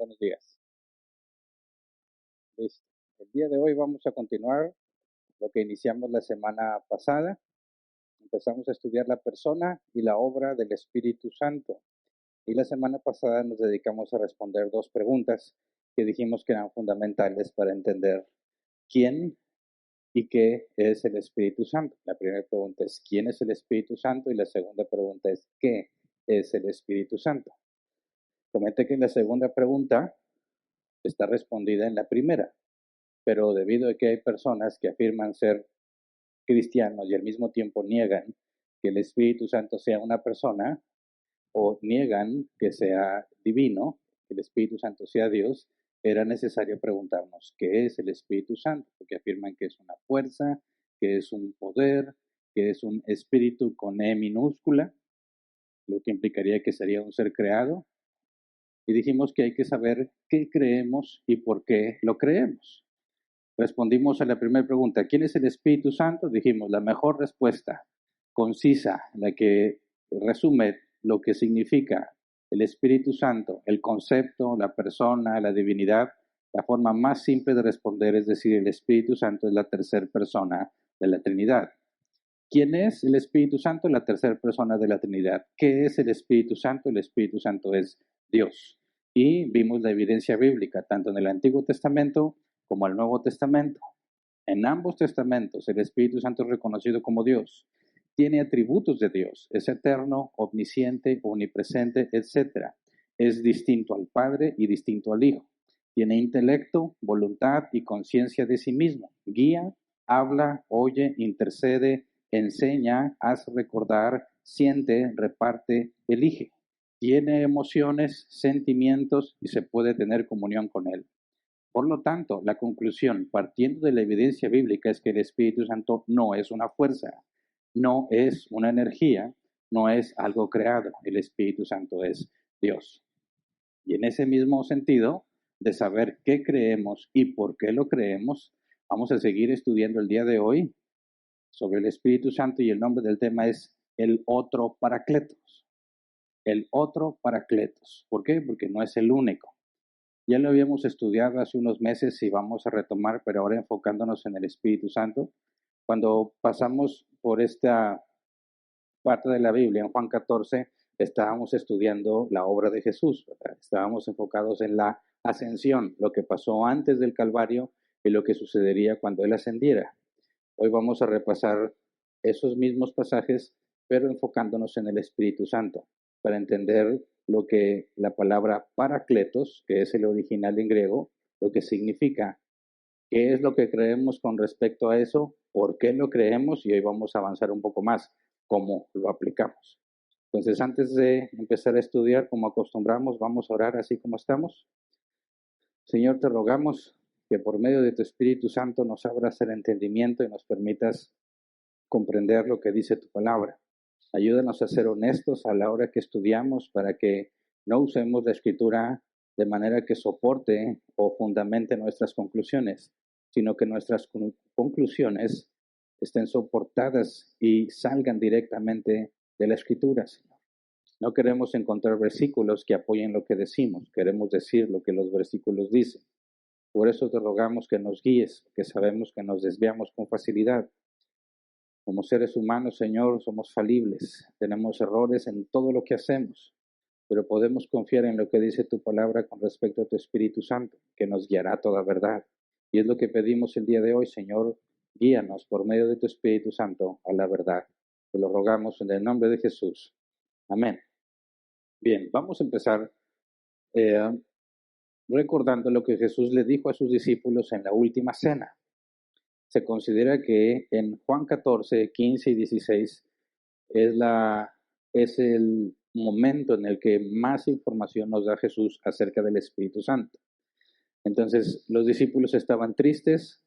Buenos días. Listo. El día de hoy vamos a continuar lo que iniciamos la semana pasada. Empezamos a estudiar la persona y la obra del Espíritu Santo. Y la semana pasada nos dedicamos a responder dos preguntas que dijimos que eran fundamentales para entender quién y qué es el Espíritu Santo. La primera pregunta es ¿quién es el Espíritu Santo? Y la segunda pregunta es ¿qué es el Espíritu Santo? Comenté que la segunda pregunta está respondida en la primera, pero debido a que hay personas que afirman ser cristianos y al mismo tiempo niegan que el Espíritu Santo sea una persona o niegan que sea divino, que el Espíritu Santo sea Dios, era necesario preguntarnos qué es el Espíritu Santo, porque afirman que es una fuerza, que es un poder, que es un espíritu con E minúscula, lo que implicaría que sería un ser creado. Y dijimos que hay que saber qué creemos y por qué lo creemos. Respondimos a la primera pregunta, ¿quién es el Espíritu Santo? Dijimos, la mejor respuesta, concisa, la que resume lo que significa el Espíritu Santo, el concepto, la persona, la divinidad. La forma más simple de responder es decir, el Espíritu Santo es la tercera persona de la Trinidad. ¿Quién es el Espíritu Santo? La tercera persona de la Trinidad. ¿Qué es el Espíritu Santo? El Espíritu Santo es Dios. Y vimos la evidencia bíblica, tanto en el Antiguo Testamento como el Nuevo Testamento. En ambos testamentos el Espíritu Santo es reconocido como Dios. Tiene atributos de Dios. Es eterno, omnisciente, omnipresente, etc. Es distinto al Padre y distinto al Hijo. Tiene intelecto, voluntad y conciencia de sí mismo. Guía, habla, oye, intercede, enseña, hace recordar, siente, reparte, elige. Tiene emociones, sentimientos y se puede tener comunión con Él. Por lo tanto, la conclusión, partiendo de la evidencia bíblica, es que el Espíritu Santo no es una fuerza, no es una energía, no es algo creado. El Espíritu Santo es Dios. Y en ese mismo sentido, de saber qué creemos y por qué lo creemos, vamos a seguir estudiando el día de hoy sobre el Espíritu Santo y el nombre del tema es el otro Paracletos. El otro Paracletos. ¿Por qué? Porque no es el único. Ya lo habíamos estudiado hace unos meses y vamos a retomar, pero ahora enfocándonos en el Espíritu Santo. Cuando pasamos por esta parte de la Biblia, en Juan 14, estábamos estudiando la obra de Jesús, ¿verdad? Estábamos enfocados en la ascensión, lo que pasó antes del Calvario y lo que sucedería cuando Él ascendiera. Hoy vamos a repasar esos mismos pasajes, pero enfocándonos en el Espíritu Santo, para entender lo que la palabra paracletos, que es el original en griego, lo que significa, qué es lo que creemos con respecto a eso, por qué lo creemos, y hoy vamos a avanzar un poco más, cómo lo aplicamos. Entonces, antes de empezar a estudiar, como acostumbramos, vamos a orar así como estamos. Señor, te rogamos que por medio de tu Espíritu Santo nos abras el entendimiento y nos permitas comprender lo que dice tu palabra. Ayúdanos a ser honestos a la hora que estudiamos para que no usemos la escritura de manera que soporte o fundamente nuestras conclusiones, sino que nuestras conclusiones estén soportadas y salgan directamente de la escritura, Señor. No queremos encontrar versículos que apoyen lo que decimos, queremos decir lo que los versículos dicen. Por eso te rogamos que nos guíes, que sabemos que nos desviamos con facilidad. Como seres humanos, Señor, somos falibles, tenemos errores en todo lo que hacemos, pero podemos confiar en lo que dice tu palabra con respecto a tu Espíritu Santo, que nos guiará a toda verdad. Y es lo que pedimos el día de hoy, Señor, guíanos por medio de tu Espíritu Santo a la verdad. Te lo rogamos en el nombre de Jesús. Amén. Bien, vamos a empezar recordando lo que Jesús le dijo a sus discípulos en la última cena. Se considera que en Juan 14, 15 y 16 es el momento en el que más información nos da Jesús acerca del Espíritu Santo. Entonces, los discípulos estaban tristes,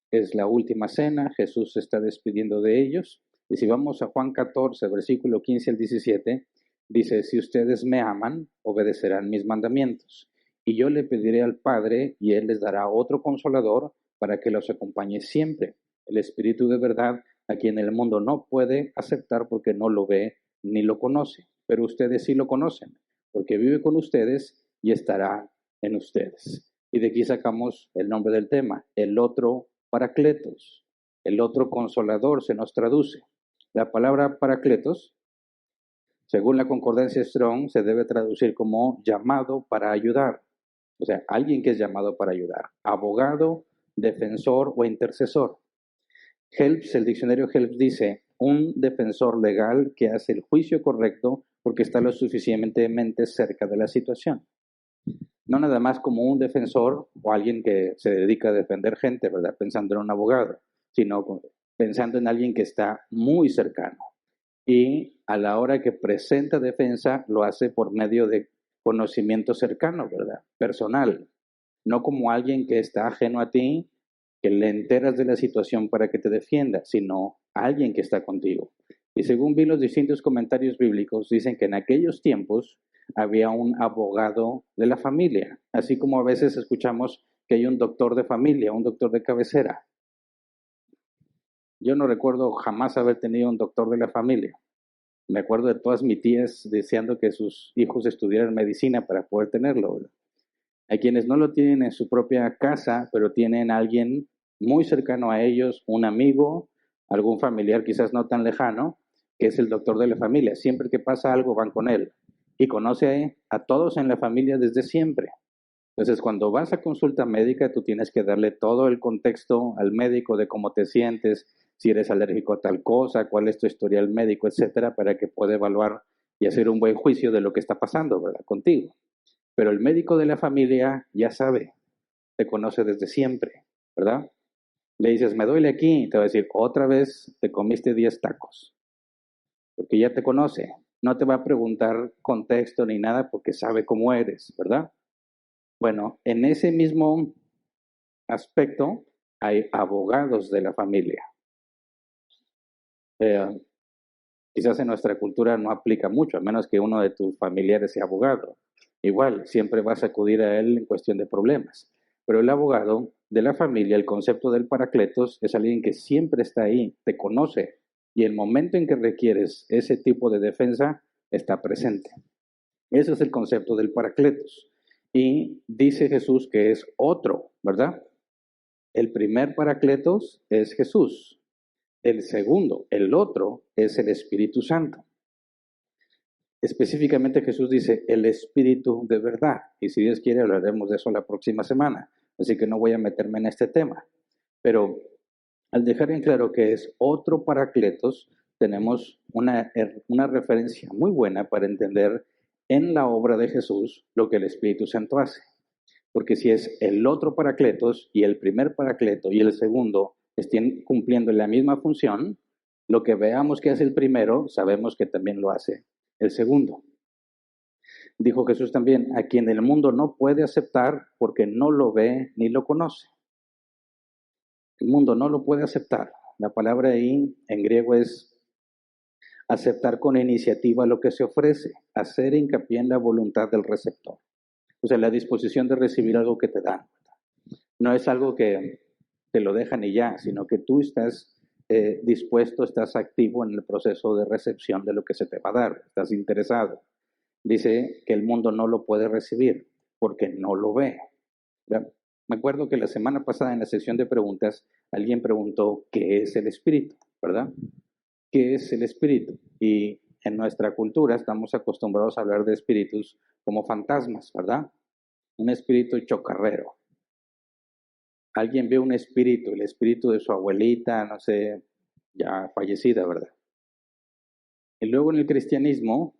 es la última cena, Jesús se está despidiendo de ellos. Y si vamos a Juan 14, versículo 15 al 17, dice, si ustedes me aman, obedecerán mis mandamientos. Y yo le pediré al Padre, y Él les dará otro consolador para que los acompañe siempre. El Espíritu de verdad, a quien el mundo no puede aceptar porque no lo ve ni lo conoce. Pero ustedes sí lo conocen, porque vive con ustedes y estará en ustedes. Y de aquí sacamos el nombre del tema, el otro Paracletos, el otro Consolador se nos traduce. La palabra Paracletos, según la concordancia Strong, se debe traducir como llamado para ayudar. O sea, alguien que es llamado para ayudar. Abogado, defensor o intercesor. Helps, el diccionario Helps dice, un defensor legal que hace el juicio correcto porque está lo suficientemente cerca de la situación. No nada más como un defensor o alguien que se dedica a defender gente, ¿verdad? Pensando en un abogado, sino pensando en alguien que está muy cercano. Y a la hora que presenta defensa, lo hace por medio de conocimiento cercano, ¿verdad? Personal. No como alguien que está ajeno a ti, que le enteras de la situación para que te defienda, sino alguien que está contigo. Y según vi los distintos comentarios bíblicos, dicen que en aquellos tiempos había un abogado de la familia, así como a veces escuchamos que hay un doctor de familia, un doctor de cabecera. Yo no recuerdo jamás haber tenido un doctor de la familia. Me acuerdo de todas mis tías deseando que sus hijos estudiaran medicina para poder tenerlo, ¿verdad? Hay quienes no lo tienen en su propia casa, pero tienen a alguien muy cercano a ellos, un amigo, algún familiar quizás no tan lejano, que es el doctor de la familia. Siempre que pasa algo van con él y conoce a todos en la familia desde siempre. Entonces, cuando vas a consulta médica, tú tienes que darle todo el contexto al médico de cómo te sientes, si eres alérgico a tal cosa, cuál es tu historial médico, etcétera, para que pueda evaluar y hacer un buen juicio de lo que está pasando, ¿verdad? Contigo. Pero el médico de la familia ya sabe, te conoce desde siempre, ¿verdad? Le dices, me duele aquí, y te va a decir, otra vez te comiste 10 tacos, porque ya te conoce. No te va a preguntar contexto ni nada porque sabe cómo eres, ¿verdad? Bueno, en ese mismo aspecto hay abogados de la familia. Quizás en nuestra cultura no aplica mucho, a menos que uno de tus familiares sea abogado. Igual, siempre vas a acudir a él en cuestión de problemas. Pero el abogado de la familia, el concepto del paracletos, es alguien que siempre está ahí, te conoce, y el momento en que requieres ese tipo de defensa, está presente. Ese es el concepto del paracletos. Y dice Jesús que es otro, ¿verdad? El primer paracletos es Jesús. El segundo, el otro, es el Espíritu Santo. Específicamente Jesús dice el Espíritu de verdad. Y si Dios quiere hablaremos de eso la próxima semana. Así que no voy a meterme en este tema. Pero al dejar en claro que es otro Paracletos, tenemos una referencia muy buena para entender en la obra de Jesús lo que el Espíritu Santo hace. Porque si es el otro Paracletos y el primer Paracleto y el segundo estén cumpliendo la misma función, lo que veamos que hace el primero, sabemos que también lo hace el segundo. Dijo Jesús también, a quien el mundo no puede aceptar porque no lo ve ni lo conoce. El mundo no lo puede aceptar. La palabra ahí en griego es aceptar con iniciativa lo que se ofrece, hacer hincapié en la voluntad del receptor. O sea, la disposición de recibir algo que te dan. No es algo que te lo dejan y ya, sino que tú estás dispuesto, estás activo en el proceso de recepción de lo que se te va a dar, estás interesado. Dice que el mundo no lo puede recibir porque no lo ve. ¿Ya? Me acuerdo que la semana pasada en la sección de preguntas alguien preguntó qué es el espíritu, ¿verdad? ¿Qué es el espíritu? Y en nuestra cultura estamos acostumbrados a hablar de espíritus como fantasmas, ¿verdad? Un espíritu chocarrero. Alguien ve un espíritu, el espíritu de su abuelita, no sé, ya fallecida, ¿verdad? Y luego en el cristianismo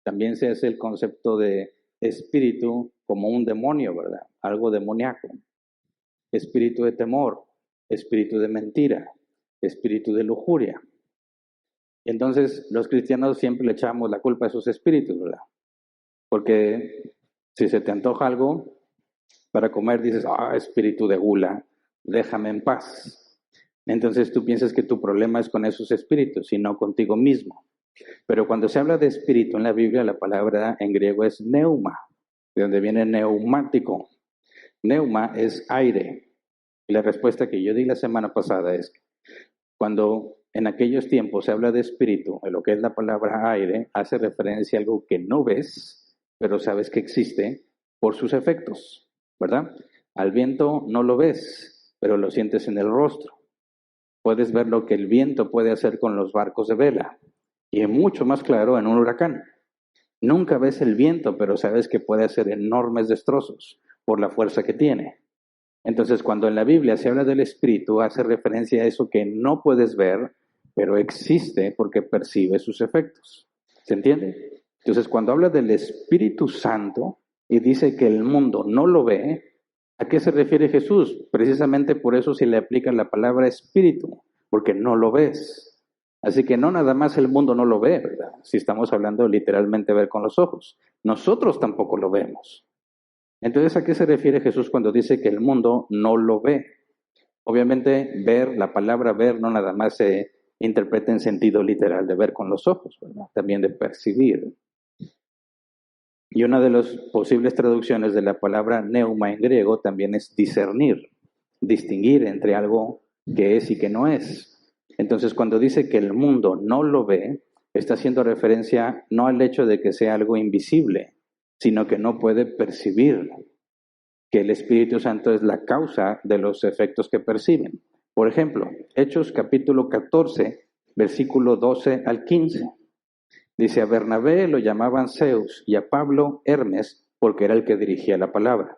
también se hace el concepto de espíritu como un demonio, ¿verdad? Algo demoníaco. Espíritu de temor, espíritu de mentira, espíritu de lujuria. Entonces, los cristianos siempre le echamos la culpa a esos espíritus, ¿verdad? Porque si se te antoja algo para comer, dices, espíritu de gula, déjame en paz. Entonces tú piensas que tu problema es con esos espíritus y no contigo mismo. Pero cuando se habla de espíritu en la Biblia, la palabra en griego es neuma, de donde viene neumático. Neuma es aire. Y la respuesta que yo di la semana pasada es, cuando en aquellos tiempos se habla de espíritu, en lo que es la palabra aire, hace referencia a algo que no ves, pero sabes que existe, por sus efectos, ¿verdad? Al viento no lo ves, pero lo sientes en el rostro. Puedes ver lo que el viento puede hacer con los barcos de vela. Y es mucho más claro en un huracán. Nunca ves el viento, pero sabes que puede hacer enormes destrozos por la fuerza que tiene. Entonces, cuando en la Biblia se habla del Espíritu, hace referencia a eso que no puedes ver, pero existe porque percibe sus efectos. ¿Se entiende? Entonces, cuando habla del Espíritu Santo y dice que el mundo no lo ve, ¿a qué se refiere Jesús? Precisamente por eso se le aplica la palabra Espíritu, porque no lo ves. Así que no nada más el mundo no lo ve, ¿verdad? Si estamos hablando literalmente ver con los ojos. Nosotros tampoco lo vemos. Entonces, ¿a qué se refiere Jesús cuando dice que el mundo no lo ve? Obviamente, ver, la palabra ver no nada más se interpreta en sentido literal de ver con los ojos, ¿verdad? También de percibir. Y una de las posibles traducciones de la palabra neuma en griego también es discernir, distinguir entre algo que es y que no es. Entonces, cuando dice que el mundo no lo ve, está haciendo referencia no al hecho de que sea algo invisible, sino que no puede percibir, que el Espíritu Santo es la causa de los efectos que perciben. Por ejemplo, Hechos capítulo 14, versículo 12 al 15. Dice, a Bernabé lo llamaban Zeus y a Pablo Hermes, porque era el que dirigía la palabra.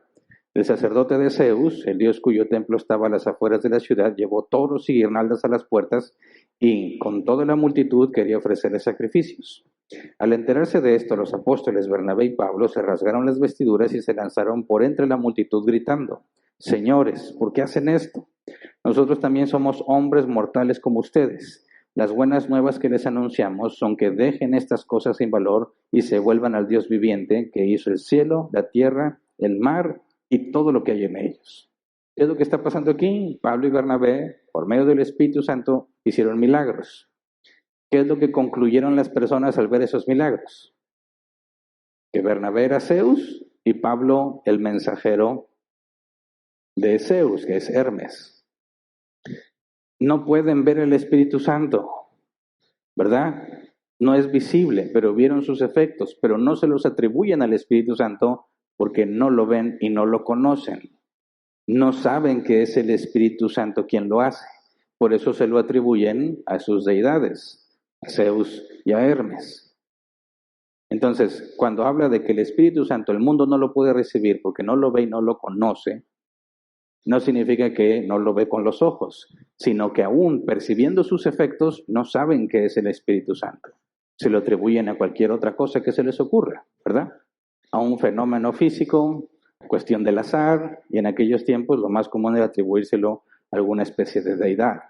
El sacerdote de Zeus, el dios cuyo templo estaba a las afueras de la ciudad, llevó toros y guirnaldas a las puertas y con toda la multitud quería ofrecerle sacrificios. Al enterarse de esto, los apóstoles Bernabé y Pablo se rasgaron las vestiduras y se lanzaron por entre la multitud gritando, señores, ¿por qué hacen esto? Nosotros también somos hombres mortales como ustedes. Las buenas nuevas que les anunciamos son que dejen estas cosas sin valor y se vuelvan al Dios viviente que hizo el cielo, la tierra, el mar y todo lo que hay en ellos. ¿Qué es lo que está pasando aquí? Pablo y Bernabé, por medio del Espíritu Santo, hicieron milagros. ¿Qué es lo que concluyeron las personas al ver esos milagros? Que Bernabé era Zeus y Pablo el mensajero de Zeus, que es Hermes. No pueden ver el Espíritu Santo, ¿verdad? No es visible, pero vieron sus efectos, pero no se los atribuyen al Espíritu Santo porque no lo ven y no lo conocen. No saben que es el Espíritu Santo quien lo hace. Por eso se lo atribuyen a sus deidades, a Zeus y a Hermes. Entonces, cuando habla de que el Espíritu Santo el mundo no lo puede recibir porque no lo ve y no lo conoce, no significa que no lo ve con los ojos, sino que aún percibiendo sus efectos no saben que es el Espíritu Santo. Se lo atribuyen a cualquier otra cosa que se les ocurra, ¿verdad? A un fenómeno físico, cuestión del azar, y en aquellos tiempos lo más común era atribuírselo a alguna especie de deidad.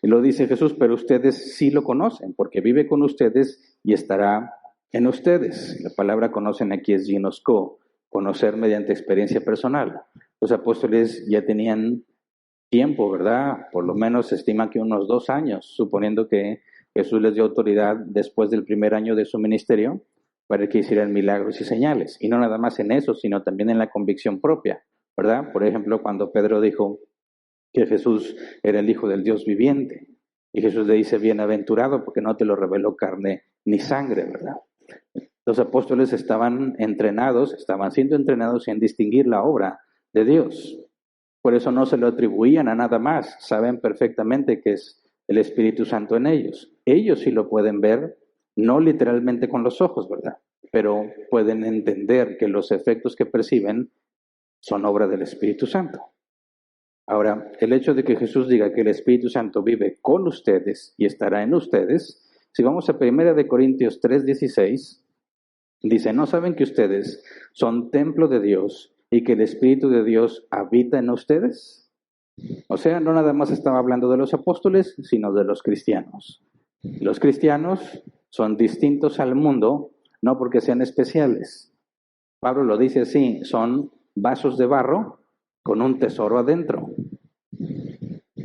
Y lo dice Jesús, pero ustedes sí lo conocen, porque vive con ustedes y estará en ustedes. La palabra conocen aquí es ginosco, conocer mediante experiencia personal. Los apóstoles ya tenían tiempo, ¿verdad? Por lo menos se estima que unos 2 años, suponiendo que Jesús les dio autoridad después del primer año de su ministerio para que hicieran milagros y señales. Y no nada más en eso, sino también en la convicción propia, ¿verdad? Por ejemplo, cuando Pedro dijo que Jesús era el Hijo del Dios viviente. Y Jesús le dice, bienaventurado, porque no te lo reveló carne ni sangre, ¿verdad? Los apóstoles estaban siendo entrenados en distinguir la obra de Dios. Por eso no se lo atribuían a nada más. Saben perfectamente que es el Espíritu Santo en ellos. Ellos sí lo pueden ver, no literalmente con los ojos, ¿verdad? Pero pueden entender que los efectos que perciben son obra del Espíritu Santo. Ahora, el hecho de que Jesús diga que el Espíritu Santo vive con ustedes y estará en ustedes, si vamos a 1 Corintios 3:16, dice, ¿no saben que ustedes son templo de Dios y que el Espíritu de Dios habita en ustedes? O sea, no nada más estaba hablando de los apóstoles, sino de los cristianos. Los cristianos son distintos al mundo, no porque sean especiales. Pablo lo dice así, son vasos de barro con un tesoro adentro.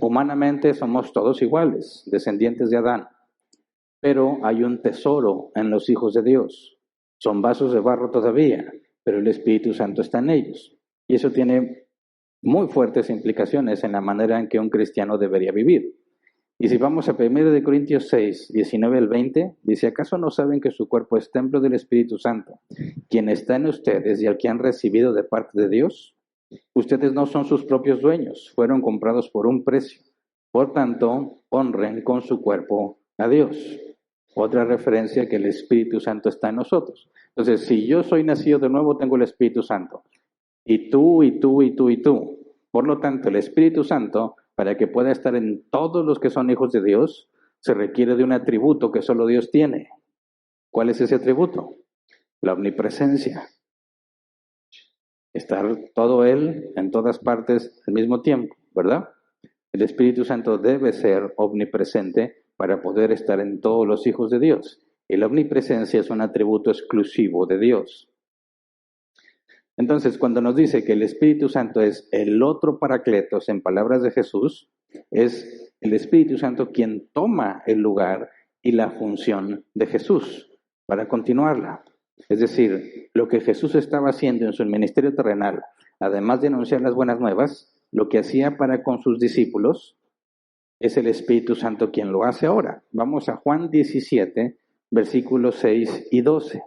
Humanamente somos todos iguales, descendientes de Adán, pero hay un tesoro en los hijos de Dios. Son vasos de barro todavía, pero el Espíritu Santo está en ellos. Y eso tiene muy fuertes implicaciones en la manera en que un cristiano debería vivir. Y si vamos a 1 Corintios 6, 19 al 20, dice, ¿acaso no saben que su cuerpo es templo del Espíritu Santo, quien está en ustedes y al que han recibido de parte de Dios? Ustedes no son sus propios dueños, fueron comprados por un precio. Por tanto, honren con su cuerpo a Dios. Otra referencia que el Espíritu Santo está en nosotros. Entonces, si yo soy nacido de nuevo, tengo el Espíritu Santo. Y tú, y tú, y tú, y tú. Por lo tanto, el Espíritu Santo, para que pueda estar en todos los que son hijos de Dios, se requiere de un atributo que solo Dios tiene. ¿Cuál es ese atributo? La omnipresencia. Estar todo Él en todas partes al mismo tiempo, ¿verdad? El Espíritu Santo debe ser omnipresente para poder estar en todos los hijos de Dios. Y la omnipresencia es un atributo exclusivo de Dios. Entonces, cuando nos dice que el Espíritu Santo es el otro Paracletos, en palabras de Jesús, es el Espíritu Santo quien toma el lugar y la función de Jesús para continuarla. Es decir, lo que Jesús estaba haciendo en su ministerio terrenal, además de anunciar las buenas nuevas, lo que hacía para con sus discípulos, es el Espíritu Santo quien lo hace ahora. Vamos a Juan 17, versículos 6 y 12.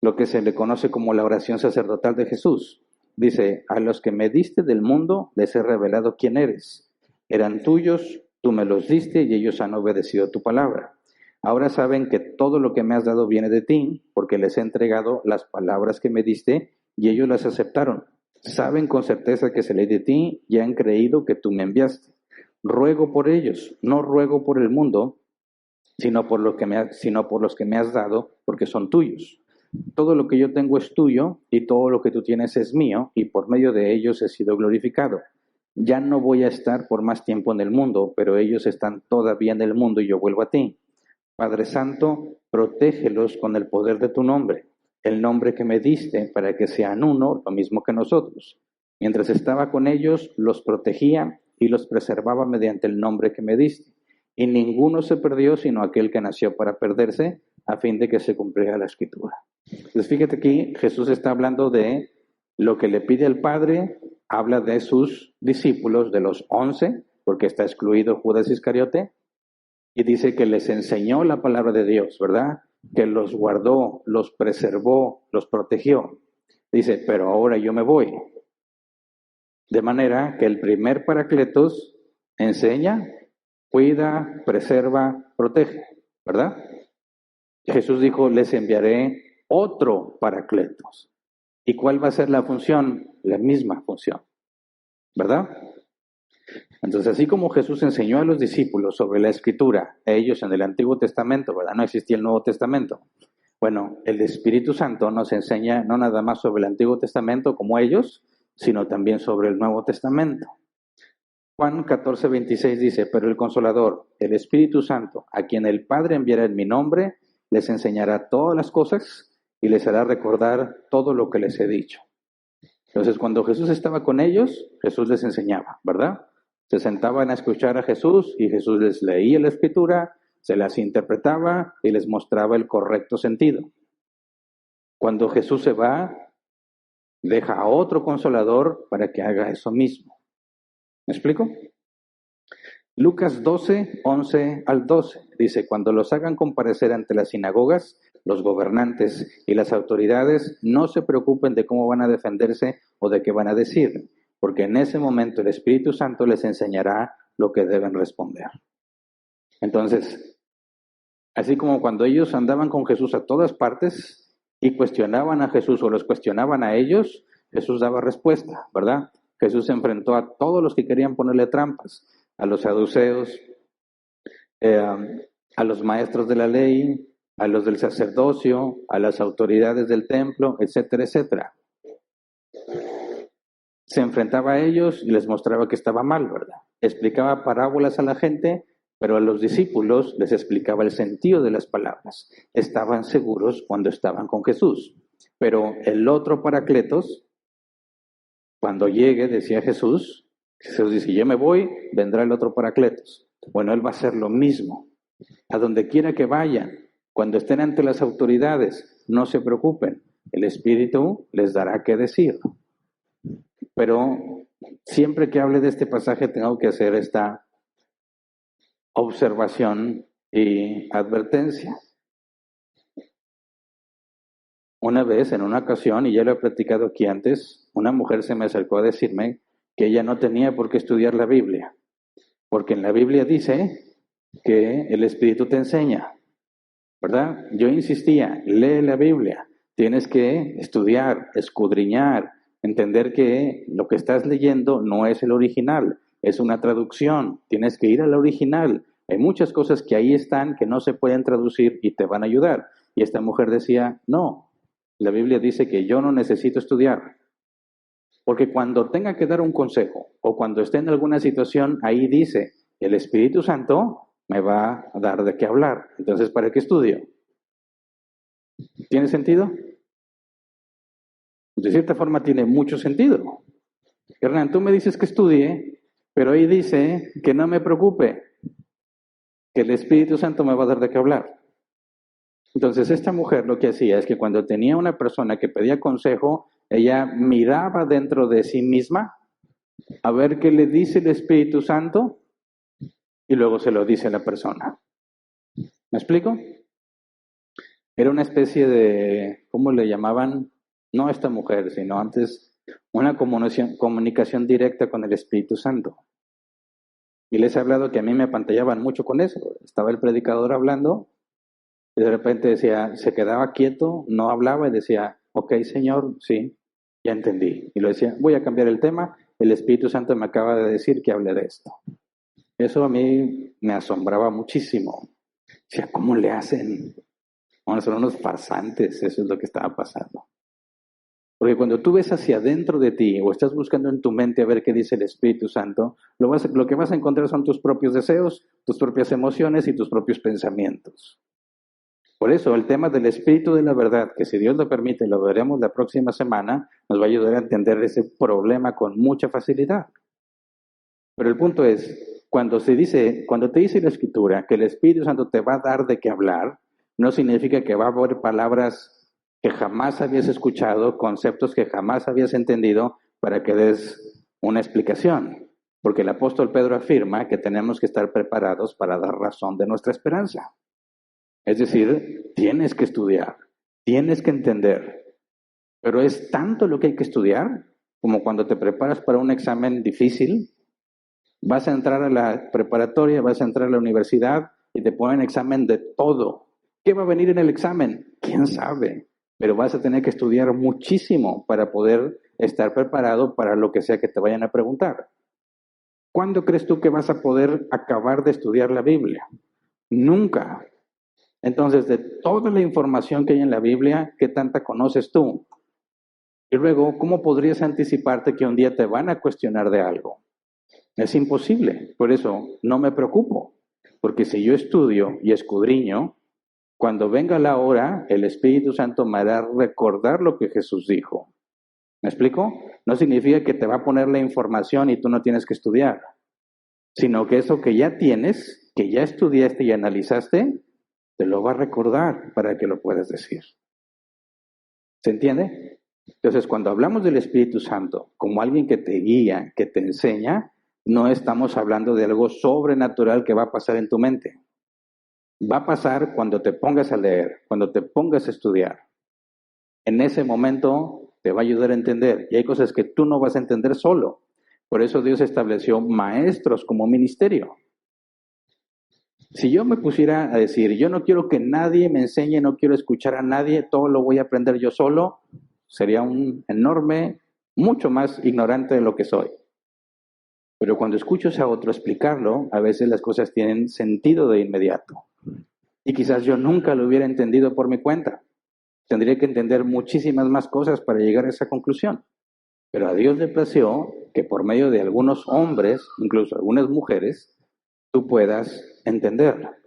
Lo que se le conoce como la oración sacerdotal de Jesús. Dice, a los que me diste del mundo les he revelado quién eres. Eran tuyos, tú me los diste y ellos han obedecido tu palabra. Ahora saben que todo lo que me has dado viene de ti, porque les he entregado las palabras que me diste y ellos las aceptaron. Saben con certeza que salí de ti y han creído que tú me enviaste. Ruego por ellos, no ruego por el mundo, sino por los que me has dado, porque son tuyos. Todo lo que yo tengo es tuyo y todo lo que tú tienes es mío y por medio de ellos he sido glorificado. Ya no voy a estar por más tiempo en el mundo, pero ellos están todavía en el mundo y yo vuelvo a ti. Padre Santo, protégelos con el poder de tu nombre, el nombre que me diste para que sean uno, lo mismo que nosotros. Mientras estaba con ellos, los protegía y los preservaba mediante el nombre que me diste. Y ninguno se perdió sino aquel que nació para perderse, a fin de que se cumpliera la Escritura. Entonces fíjate aquí, Jesús está hablando de lo que le pide al Padre, habla de sus discípulos, de los 11, porque está excluido Judas Iscariote, y dice que les enseñó la palabra de Dios, ¿verdad? Que los guardó, los preservó, los protegió. Dice, pero ahora yo me voy. De manera que el primer Paracletos enseña, cuida, preserva, protege, ¿verdad? Jesús dijo, les enviaré otro Paracletos. ¿Y cuál va a ser la función? La misma función, ¿verdad? Entonces, así como Jesús enseñó a los discípulos sobre la Escritura, a ellos en el Antiguo Testamento, ¿verdad? No existía el Nuevo Testamento. Bueno, el Espíritu Santo nos enseña no nada más sobre el Antiguo Testamento como ellos, sino también sobre el Nuevo Testamento. Juan 14, 26 dice, pero el Consolador, el Espíritu Santo, a quien el Padre enviará en mi nombre, les enseñará todas las cosas y les hará recordar todo lo que les he dicho. Entonces, cuando Jesús estaba con ellos, Jesús les enseñaba, ¿verdad? Se sentaban a escuchar a Jesús y Jesús les leía la Escritura, se las interpretaba y les mostraba el correcto sentido. Cuando Jesús se va, deja a otro Consolador para que haga eso mismo. ¿Me explico? Lucas 12, 11 al 12 dice, cuando los hagan comparecer ante las sinagogas, los gobernantes y las autoridades no se preocupen de cómo van a defenderse o de qué van a decir, porque en ese momento el Espíritu Santo les enseñará lo que deben responder. Entonces, así como cuando ellos andaban con Jesús a todas partes y cuestionaban a Jesús o los cuestionaban a ellos, Jesús daba respuesta, ¿verdad? Jesús se enfrentó a todos los que querían ponerle trampas, a los saduceos, a los maestros de la ley, a los del sacerdocio, a las autoridades del templo, etcétera, etcétera. Se enfrentaba a ellos y les mostraba que estaba mal, ¿verdad? Explicaba parábolas a la gente, pero a los discípulos les explicaba el sentido de las palabras. Estaban seguros cuando estaban con Jesús. Pero el otro Paracletos, cuando llegue, decía Jesús dice, yo me voy, vendrá el otro Paracletos. Bueno, Él va a hacer lo mismo. A donde quiera que vayan, cuando estén ante las autoridades, no se preocupen. El Espíritu les dará qué decir. Pero siempre que hable de este pasaje tengo que hacer esta observación y advertencia. Una vez, en una ocasión, y ya lo he platicado aquí antes, una mujer se me acercó a decirme que ella no tenía por qué estudiar la Biblia, porque en la Biblia dice que el Espíritu te enseña, ¿verdad? Yo insistía, lee la Biblia, tienes que estudiar, escudriñar, entender que lo que estás leyendo no es el original, es una traducción, tienes que ir al original. Hay muchas cosas que ahí están que no se pueden traducir y te van a ayudar. Y esta mujer decía, no, la Biblia dice que yo no necesito estudiar, porque cuando tenga que dar un consejo o cuando esté en alguna situación, ahí dice, el Espíritu Santo me va a dar de qué hablar. Entonces, ¿para qué estudio? ¿Tiene sentido? De cierta forma tiene mucho sentido. Hernán, tú me dices que estudie, pero ahí dice que no me preocupe, que el Espíritu Santo me va a dar de qué hablar. Entonces, esta mujer lo que hacía es que cuando tenía una persona que pedía consejo, ella miraba dentro de sí misma a ver qué le dice el Espíritu Santo y luego se lo dice a la persona. ¿Me explico? Era una especie de, ¿cómo le llamaban? No a esta mujer, sino antes una comunicación directa con el Espíritu Santo. Y les he hablado que a mí me apantallaban mucho con eso. Estaba el predicador hablando y de repente decía, se quedaba quieto, no hablaba y decía, ok, Señor, sí, ya entendí. Y lo decía, voy a cambiar el tema, el Espíritu Santo me acaba de decir que hable de esto. Eso a mí me asombraba muchísimo. Decía, ¿cómo le hacen? Bueno, son unos farsantes, eso es lo que estaba pasando. Porque cuando tú ves hacia adentro de ti o estás buscando en tu mente a ver qué dice el Espíritu Santo, lo que vas a encontrar son tus propios deseos, tus propias emociones y tus propios pensamientos. Por eso el tema del Espíritu de la verdad, que si Dios lo permite, lo veremos la próxima semana, nos va a ayudar a entender ese problema con mucha facilidad. Pero el punto es, cuando te dice la Escritura que el Espíritu Santo te va a dar de qué hablar, no significa que va a haber palabras que jamás habías escuchado, conceptos que jamás habías entendido para que des una explicación. Porque el apóstol Pedro afirma que tenemos que estar preparados para dar razón de nuestra esperanza. Es decir, tienes que estudiar, tienes que entender. Pero es tanto lo que hay que estudiar como cuando te preparas para un examen difícil. Vas a entrar a la preparatoria, vas a entrar a la universidad y te ponen examen de todo. ¿Qué va a venir en el examen? ¿Quién sabe? Pero vas a tener que estudiar muchísimo para poder estar preparado para lo que sea que te vayan a preguntar. ¿Cuándo crees tú que vas a poder acabar de estudiar la Biblia? Nunca. Entonces, de toda la información que hay en la Biblia, ¿qué tanta conoces tú? Y luego, ¿cómo podrías anticiparte que un día te van a cuestionar de algo? Es imposible. Por eso no me preocupo. Porque si yo estudio y escudriño, cuando venga la hora, el Espíritu Santo me hará recordar lo que Jesús dijo. ¿Me explico? No significa que te va a poner la información y tú no tienes que estudiar, sino que eso que ya tienes, que ya estudiaste y analizaste, te lo va a recordar para que lo puedas decir. ¿Se entiende? Entonces, cuando hablamos del Espíritu Santo como alguien que te guía, que te enseña, no estamos hablando de algo sobrenatural que va a pasar en tu mente. Va a pasar cuando te pongas a leer, cuando te pongas a estudiar. En ese momento te va a ayudar a entender. Y hay cosas que tú no vas a entender solo. Por eso Dios estableció maestros como ministerio. Si yo me pusiera a decir, yo no quiero que nadie me enseñe, no quiero escuchar a nadie, todo lo voy a aprender yo solo, sería un enorme, mucho más ignorante de lo que soy. Pero cuando escuchas a otro explicarlo, a veces las cosas tienen sentido de inmediato. Y quizás yo nunca lo hubiera entendido por mi cuenta. Tendría que entender muchísimas más cosas para llegar a esa conclusión. Pero a Dios le plació que por medio de algunos hombres, incluso algunas mujeres, tú puedas entenderla.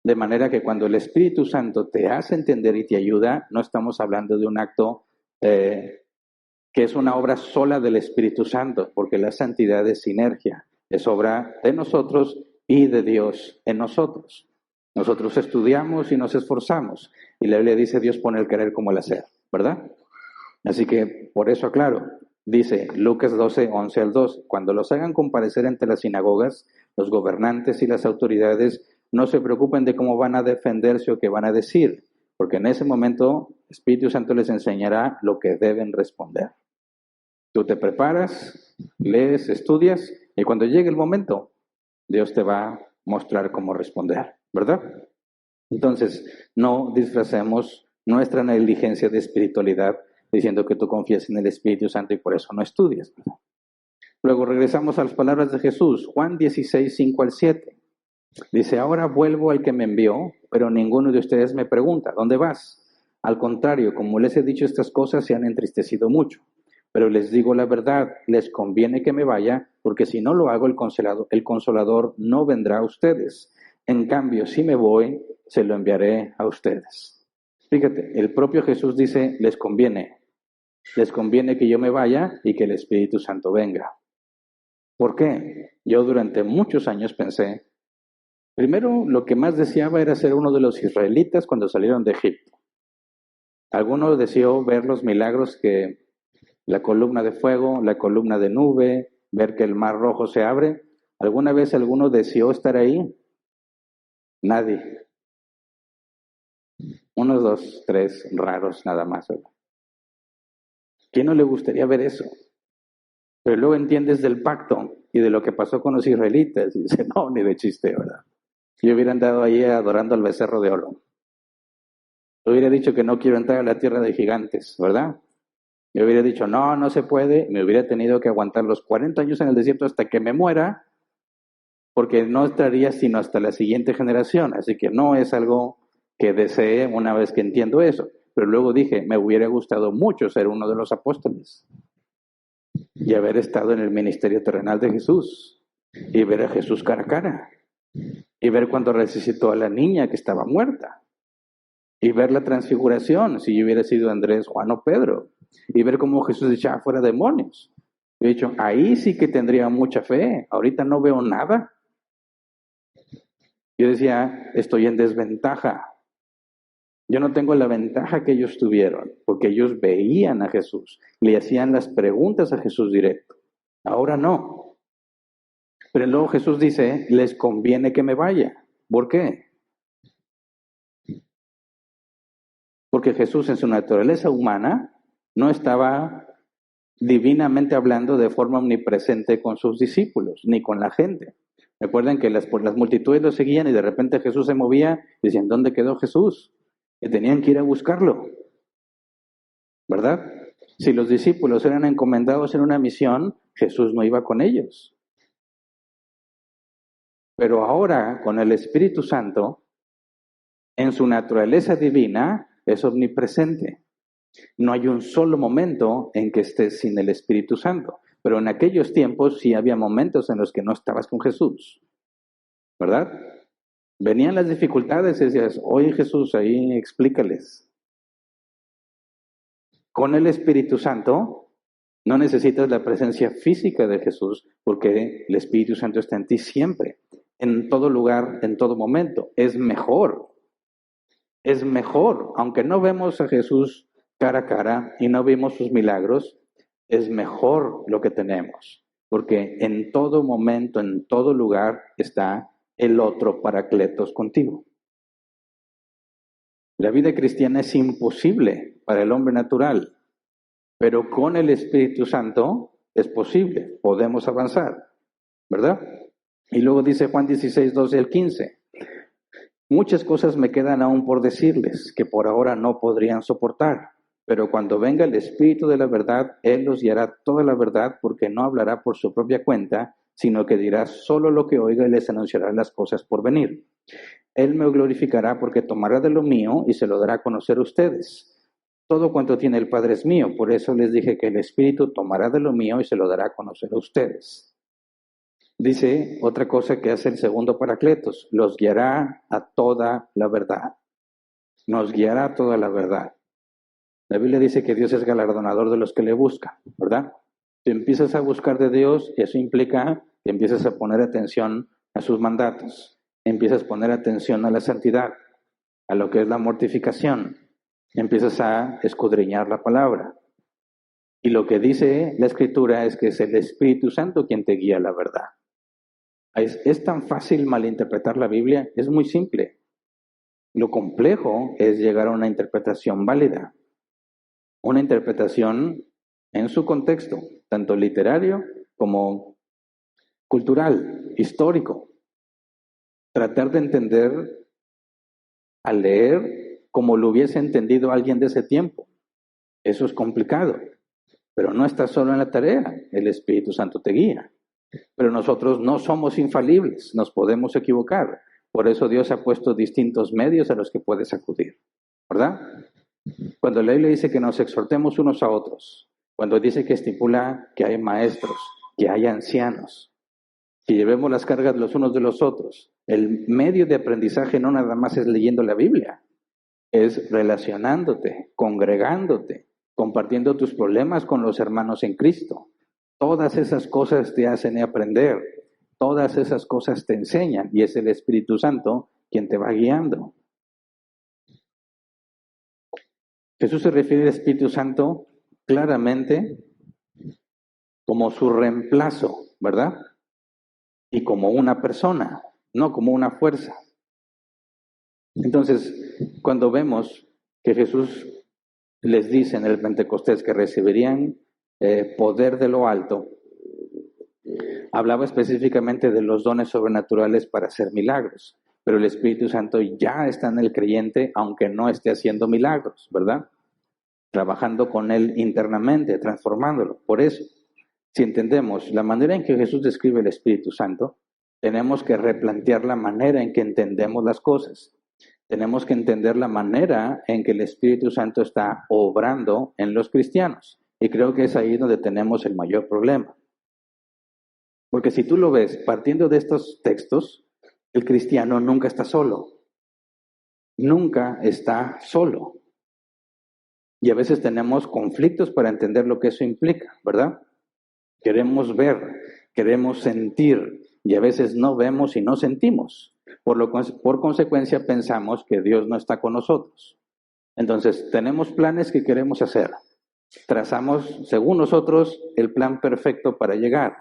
De manera que cuando el Espíritu Santo te hace entender y te ayuda, no estamos hablando de un acto que es una obra sola del Espíritu Santo, porque la santidad es sinergia, es obra de nosotros y de Dios en nosotros. Nosotros estudiamos y nos esforzamos, y la Biblia dice Dios pone el querer como el hacer, ¿verdad? Así que por eso aclaro, dice Lucas 12, 11 al 2, cuando los hagan comparecer entre las sinagogas, los gobernantes y las autoridades no se preocupen de cómo van a defenderse o qué van a decir, porque en ese momento el Espíritu Santo les enseñará lo que deben responder. Tú te preparas, lees, estudias, y cuando llegue el momento, Dios te va a mostrar cómo responder, ¿verdad? Entonces, no disfracemos nuestra negligencia de espiritualidad diciendo que tú confías en el Espíritu Santo y por eso no estudias, ¿verdad? Luego regresamos a las palabras de Jesús, Juan 16, 5 al 7. Dice, ahora vuelvo al que me envió, pero ninguno de ustedes me pregunta, ¿dónde vas? Al contrario, como les he dicho estas cosas, se han entristecido mucho. Pero les digo la verdad, les conviene que me vaya, porque si no lo hago, el Consolador no vendrá a ustedes. En cambio, si me voy, se lo enviaré a ustedes. Fíjate, el propio Jesús dice, les conviene que yo me vaya y que el Espíritu Santo venga. ¿Por qué? Yo durante muchos años pensé, primero lo que más deseaba era ser uno de los israelitas cuando salieron de Egipto. Algunos deseó ver los milagros que la columna de fuego, la columna de nube, ver que el mar rojo se abre. ¿Alguna vez alguno deseó estar ahí? Nadie. Unos 2, 3 raros nada más, ¿verdad? ¿Quién no le gustaría ver eso? Pero luego entiendes del pacto y de lo que pasó con los israelitas y dices, no, ni de chiste, ¿verdad? Si hubiera andado ahí adorando al becerro de oro. Hubiera dicho que no quiero entrar a la tierra de gigantes, ¿verdad? Me hubiera dicho, no, no se puede, me hubiera tenido que aguantar los 40 años en el desierto hasta que me muera, porque no estaría sino hasta la siguiente generación, así que no es algo que desee una vez que entiendo eso. Pero luego dije, me hubiera gustado mucho ser uno de los apóstoles y haber estado en el ministerio terrenal de Jesús y ver a Jesús cara a cara y ver cuando resucitó a la niña que estaba muerta y ver la transfiguración, si yo hubiera sido Andrés, Juan o Pedro, y ver cómo Jesús echaba fuera demonios. He dicho, ahí sí que tendría mucha fe, ahorita no veo nada. Yo decía, estoy en desventaja. Yo no tengo la ventaja que ellos tuvieron, porque ellos veían a Jesús, le hacían las preguntas a Jesús directo. Ahora no. Pero luego Jesús dice, les conviene que me vaya. ¿Por qué? Porque Jesús en su naturaleza humana no estaba divinamente hablando de forma omnipresente con sus discípulos, ni con la gente. Recuerden que las multitudes lo seguían y de repente Jesús se movía y decían, ¿dónde quedó Jesús? Que tenían que ir a buscarlo, ¿verdad? Si los discípulos eran encomendados en una misión, Jesús no iba con ellos. Pero ahora, con el Espíritu Santo, en su naturaleza divina, es omnipresente. No hay un solo momento en que estés sin el Espíritu Santo. Pero en aquellos tiempos sí había momentos en los que no estabas con Jesús, ¿verdad? Venían las dificultades y decías, oye Jesús, ahí explícales. Con el Espíritu Santo no necesitas la presencia física de Jesús porque el Espíritu Santo está en ti siempre, en todo lugar, en todo momento. Es mejor, aunque no vemos a Jesús cara a cara y no vimos sus milagros, es mejor lo que tenemos, porque en todo momento, en todo lugar está el otro Paracletos contigo. La vida cristiana es imposible para el hombre natural, pero con el Espíritu Santo es posible, podemos avanzar, ¿verdad? Y luego dice Juan 16, 12 al 15, muchas cosas me quedan aún por decirles que por ahora no podrían soportar. Pero cuando venga el Espíritu de la verdad, Él los guiará toda la verdad, porque no hablará por su propia cuenta, sino que dirá solo lo que oiga y les anunciará las cosas por venir. Él me glorificará porque tomará de lo mío y se lo dará a conocer a ustedes. Todo cuanto tiene el Padre es mío, por eso les dije que el Espíritu tomará de lo mío y se lo dará a conocer a ustedes. Dice otra cosa que hace el segundo Paracletos, los guiará a toda la verdad. Nos guiará a toda la verdad. La Biblia dice que Dios es galardonador de los que le buscan, ¿verdad? Si empiezas a buscar de Dios, eso implica que empiezas a poner atención a sus mandatos, empiezas a poner atención a la santidad, a lo que es la mortificación, empiezas a escudriñar la palabra. Y lo que dice la Escritura es que es el Espíritu Santo quien te guía a la verdad. Es tan fácil malinterpretar la Biblia, es muy simple. Lo complejo es llegar a una interpretación válida, una interpretación en su contexto, tanto literario como cultural, histórico. Tratar de entender al leer como lo hubiese entendido alguien de ese tiempo. Eso es complicado, pero no estás solo en la tarea, el Espíritu Santo te guía. Pero nosotros no somos infalibles, nos podemos equivocar. Por eso Dios ha puesto distintos medios a los que puedes acudir, ¿verdad? Cuando la Biblia dice que nos exhortemos unos a otros, cuando dice que estipula que hay maestros, que hay ancianos, que llevemos las cargas los unos de los otros, el medio de aprendizaje no nada más es leyendo la Biblia, es relacionándote, congregándote, compartiendo tus problemas con los hermanos en Cristo. Todas esas cosas te hacen aprender, todas esas cosas te enseñan y es el Espíritu Santo quien te va guiando. Jesús se refiere al Espíritu Santo claramente como su reemplazo, ¿verdad? Y como una persona, no como una fuerza. Entonces, cuando vemos que Jesús les dice en el Pentecostés que recibirían poder de lo alto, hablaba específicamente de los dones sobrenaturales para hacer milagros, pero el Espíritu Santo ya está en el creyente aunque no esté haciendo milagros, ¿verdad? Trabajando con él internamente, transformándolo. Por eso, si entendemos la manera en que Jesús describe el Espíritu Santo, tenemos que replantear la manera en que entendemos las cosas. Tenemos que entender la manera en que el Espíritu Santo está obrando en los cristianos. Y creo que es ahí donde tenemos el mayor problema. Porque si tú lo ves, partiendo de estos textos, el cristiano nunca está solo. Nunca está solo. Y a veces tenemos conflictos para entender lo que eso implica, ¿verdad? Queremos ver, queremos sentir, y a veces no vemos y no sentimos. Por consecuencia pensamos que Dios no está con nosotros. Entonces, tenemos planes que queremos hacer. Trazamos, según nosotros, el plan perfecto para llegar.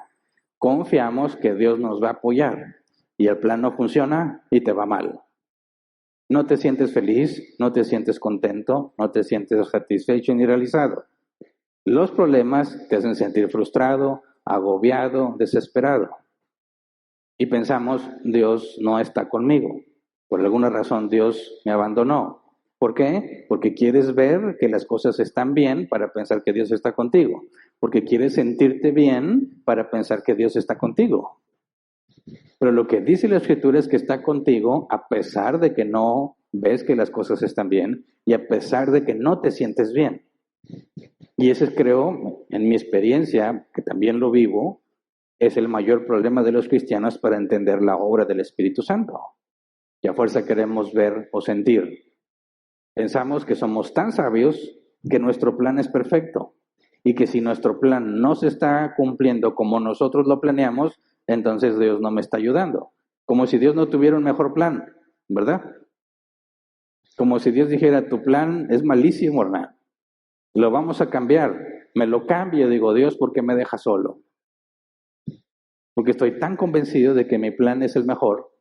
Confiamos que Dios nos va a apoyar y el plan no funciona y te va mal. No te sientes feliz, no te sientes contento, no te sientes satisfecho ni realizado. Los problemas te hacen sentir frustrado, agobiado, desesperado. Y pensamos, Dios no está conmigo. Por alguna razón Dios me abandonó. ¿Por qué? Porque quieres ver que las cosas están bien para pensar que Dios está contigo. Porque quieres sentirte bien para pensar que Dios está contigo. Pero lo que dice la Escritura es que está contigo a pesar de que no ves que las cosas están bien y a pesar de que no te sientes bien. Y ese creo, en mi experiencia, que también lo vivo, es el mayor problema de los cristianos para entender la obra del Espíritu Santo. Y a fuerza queremos ver o sentir. Pensamos que somos tan sabios que nuestro plan es perfecto y que si nuestro plan no se está cumpliendo como nosotros lo planeamos, entonces Dios no me está ayudando. Como si Dios no tuviera un mejor plan, ¿verdad? Como si Dios dijera, tu plan es malísimo, hermano. Lo vamos a cambiar. Me lo cambio, digo, Dios, ¿por qué me deja solo? Porque estoy tan convencido de que mi plan es el mejor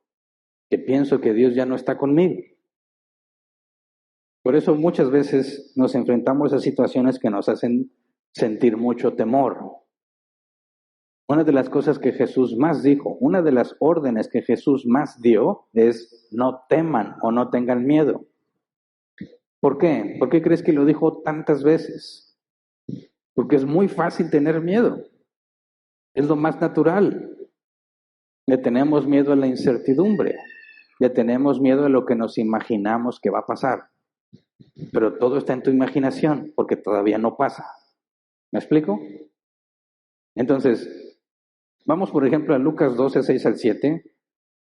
que pienso que Dios ya no está conmigo. Por eso muchas veces nos enfrentamos a situaciones que nos hacen sentir mucho temor. Una de las cosas que Jesús más dijo, una de las órdenes que Jesús más dio es no teman o no tengan miedo. ¿Por qué? ¿Por qué crees que lo dijo tantas veces? Porque es muy fácil tener miedo. Es lo más natural. Le tenemos miedo a la incertidumbre. Le tenemos miedo a lo que nos imaginamos que va a pasar. Pero todo está en tu imaginación porque todavía no pasa. ¿Me explico? Entonces, vamos por ejemplo a Lucas 12, 6 al 7.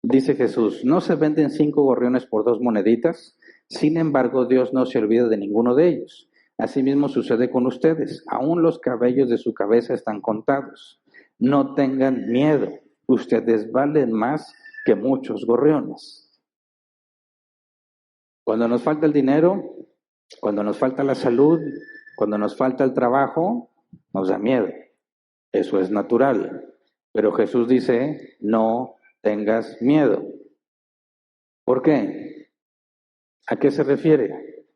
Dice Jesús, ¿no se venden 5 gorriones por 2 moneditas? Sin embargo, Dios no se olvida de ninguno de ellos. Asimismo sucede con ustedes. Aún los cabellos de su cabeza están contados. No tengan miedo. Ustedes valen más que muchos gorriones. Cuando nos falta el dinero, cuando nos falta la salud, cuando nos falta el trabajo, nos da miedo. Eso es natural. Pero Jesús dice, no tengas miedo. ¿Por qué? ¿A qué se refiere?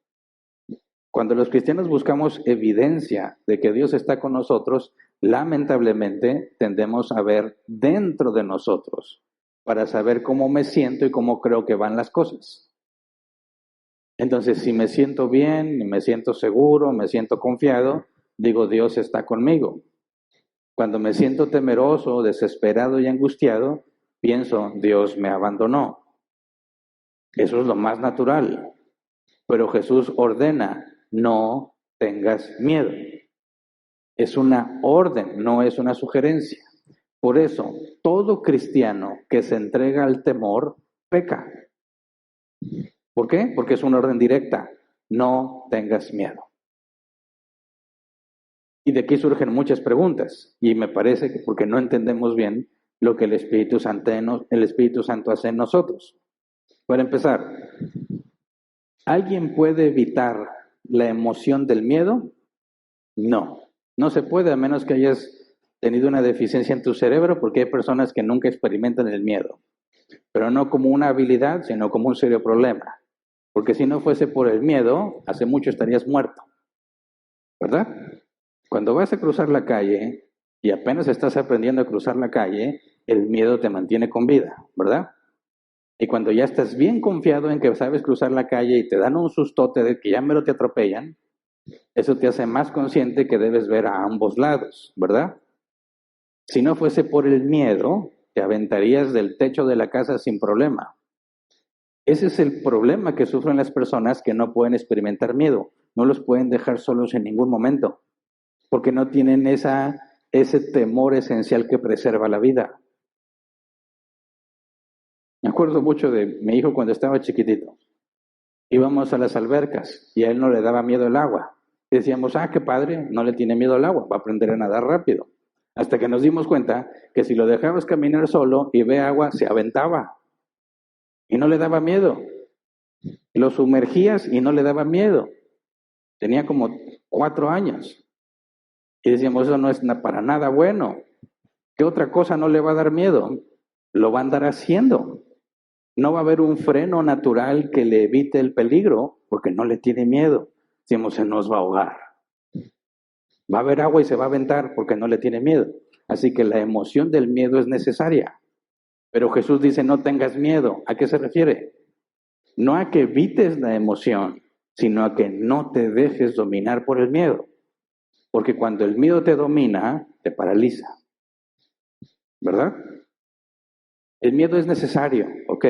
Cuando los cristianos buscamos evidencia de que Dios está con nosotros, lamentablemente tendemos a ver dentro de nosotros para saber cómo me siento y cómo creo que van las cosas. Entonces, si me siento bien, me siento seguro, me siento confiado, digo, Dios está conmigo. Cuando me siento temeroso, desesperado y angustiado, pienso, Dios me abandonó. Eso es lo más natural. Pero Jesús ordena, no tengas miedo. Es una orden, no es una sugerencia. Por eso, todo cristiano que se entrega al temor, peca. ¿Por qué? Porque es una orden directa. No tengas miedo. Y de aquí surgen muchas preguntas. Y me parece que porque no entendemos bien lo que el Espíritu Santo hace en nosotros. Para empezar, ¿alguien puede evitar la emoción del miedo? No, no se puede a menos que hayas tenido una deficiencia en tu cerebro, porque hay personas que nunca experimentan el miedo, pero no como una habilidad, sino como un serio problema. Porque si no fuese por el miedo, hace mucho estarías muerto, ¿verdad? Cuando vas a cruzar la calle y apenas estás aprendiendo a cruzar la calle, el miedo te mantiene con vida, ¿verdad? Y cuando ya estás bien confiado en que sabes cruzar la calle y te dan un sustote de que ya mero te atropellan, eso te hace más consciente que debes ver a ambos lados, ¿verdad? Si no fuese por el miedo, te aventarías del techo de la casa sin problema. Ese es el problema que sufren las personas que no pueden experimentar miedo. No los pueden dejar solos en ningún momento, porque no tienen ese temor esencial que preserva la vida. Me acuerdo mucho de mi hijo cuando estaba chiquitito. Íbamos a las albercas y a él no le daba miedo el agua. Decíamos, qué padre, no le tiene miedo al agua, va a aprender a nadar rápido. Hasta que nos dimos cuenta que si lo dejabas caminar solo y ve agua, se aventaba. Y no le daba miedo. Lo sumergías y no le daba miedo. Tenía como 4 años. Y decíamos, eso no es para nada bueno. ¿Qué otra cosa no le va a dar miedo? Lo va a andar haciendo. No va a haber un freno natural que le evite el peligro porque no le tiene miedo. Decimos, se nos va a ahogar. Va a haber agua y se va a aventar porque no le tiene miedo. Así que la emoción del miedo es necesaria. Pero Jesús dice, no tengas miedo. ¿A qué se refiere? No a que evites la emoción, sino a que no te dejes dominar por el miedo. Porque cuando el miedo te domina, te paraliza. ¿Verdad? El miedo es necesario, ok.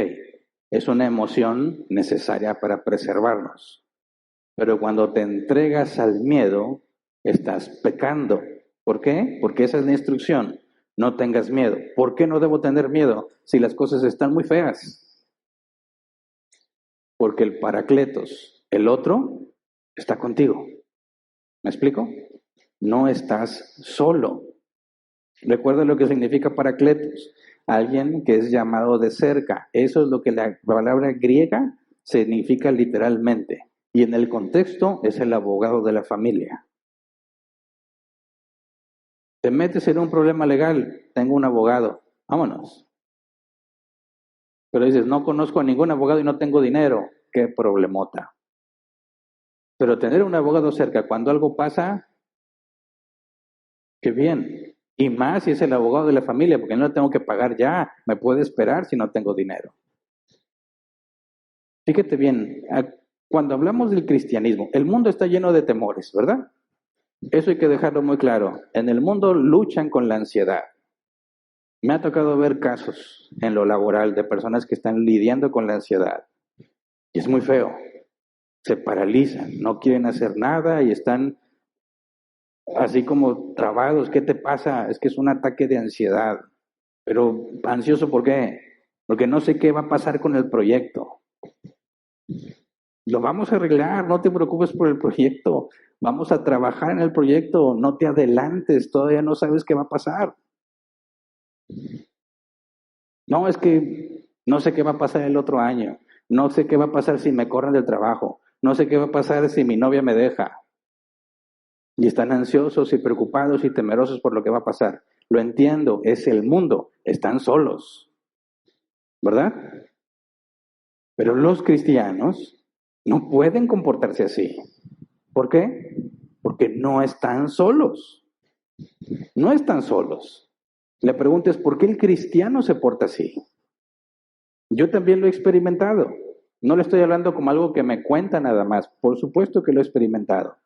Es una emoción necesaria para preservarnos. Pero cuando te entregas al miedo, estás pecando. ¿Por qué? Porque esa es la instrucción. No tengas miedo. ¿Por qué no debo tener miedo si las cosas están muy feas? Porque el Paracletos, el otro, está contigo. ¿Me explico? No estás solo. Recuerda lo que significa Paracletos. Alguien que es llamado de cerca. Eso es lo que la palabra griega significa literalmente. Y en el contexto es el abogado de la familia. Te metes en un problema legal, tengo un abogado, vámonos. Pero dices, no conozco a ningún abogado y no tengo dinero, qué problemota. Pero tener un abogado cerca cuando algo pasa, qué bien. Y más si es el abogado de la familia, porque no lo tengo que pagar ya, me puede esperar si no tengo dinero. Fíjate bien, cuando hablamos del cristianismo, el mundo está lleno de temores, ¿verdad? Eso hay que dejarlo muy claro. En el mundo luchan con la ansiedad. Me ha tocado ver casos en lo laboral de personas que están lidiando con la ansiedad. Y es muy feo. Se paralizan, no quieren hacer nada y están así como trabados. ¿Qué te pasa? Es que es un ataque de ansiedad. Pero ansioso, ¿por qué? Porque no sé qué va a pasar con el proyecto. Lo vamos a arreglar, no te preocupes por el proyecto. Vamos a trabajar en el proyecto, no te adelantes, todavía no sabes qué va a pasar. No, es que no sé qué va a pasar el otro año. No sé qué va a pasar si me corren del trabajo. No sé qué va a pasar si mi novia me deja. Y están ansiosos y preocupados y temerosos por lo que va a pasar. Lo entiendo, es el mundo, están solos. ¿verdad? Pero los cristianos no pueden comportarse así. ¿Por qué? Porque no están solos. No están solos. La pregunta es, ¿por qué el cristiano se porta así? Yo también lo he experimentado. No le estoy hablando como algo que me cuenta nada más. Por supuesto que lo he experimentado.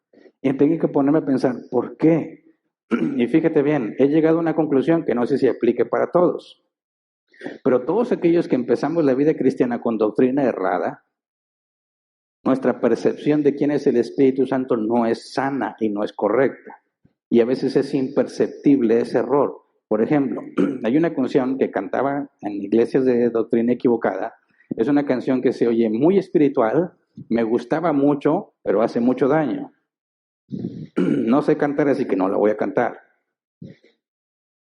Y tengo que ponerme a pensar, ¿por qué? Y fíjate bien, he llegado a una conclusión que no sé si aplique para todos. Pero todos aquellos que empezamos la vida cristiana con doctrina errada, nuestra percepción de quién es el Espíritu Santo no es sana y no es correcta. Y a veces es imperceptible ese error. Por ejemplo, hay una canción que cantaba en iglesias de doctrina equivocada. Es una canción que se oye muy espiritual, me gustaba mucho, pero hace mucho daño. No sé cantar, así que no la voy a cantar.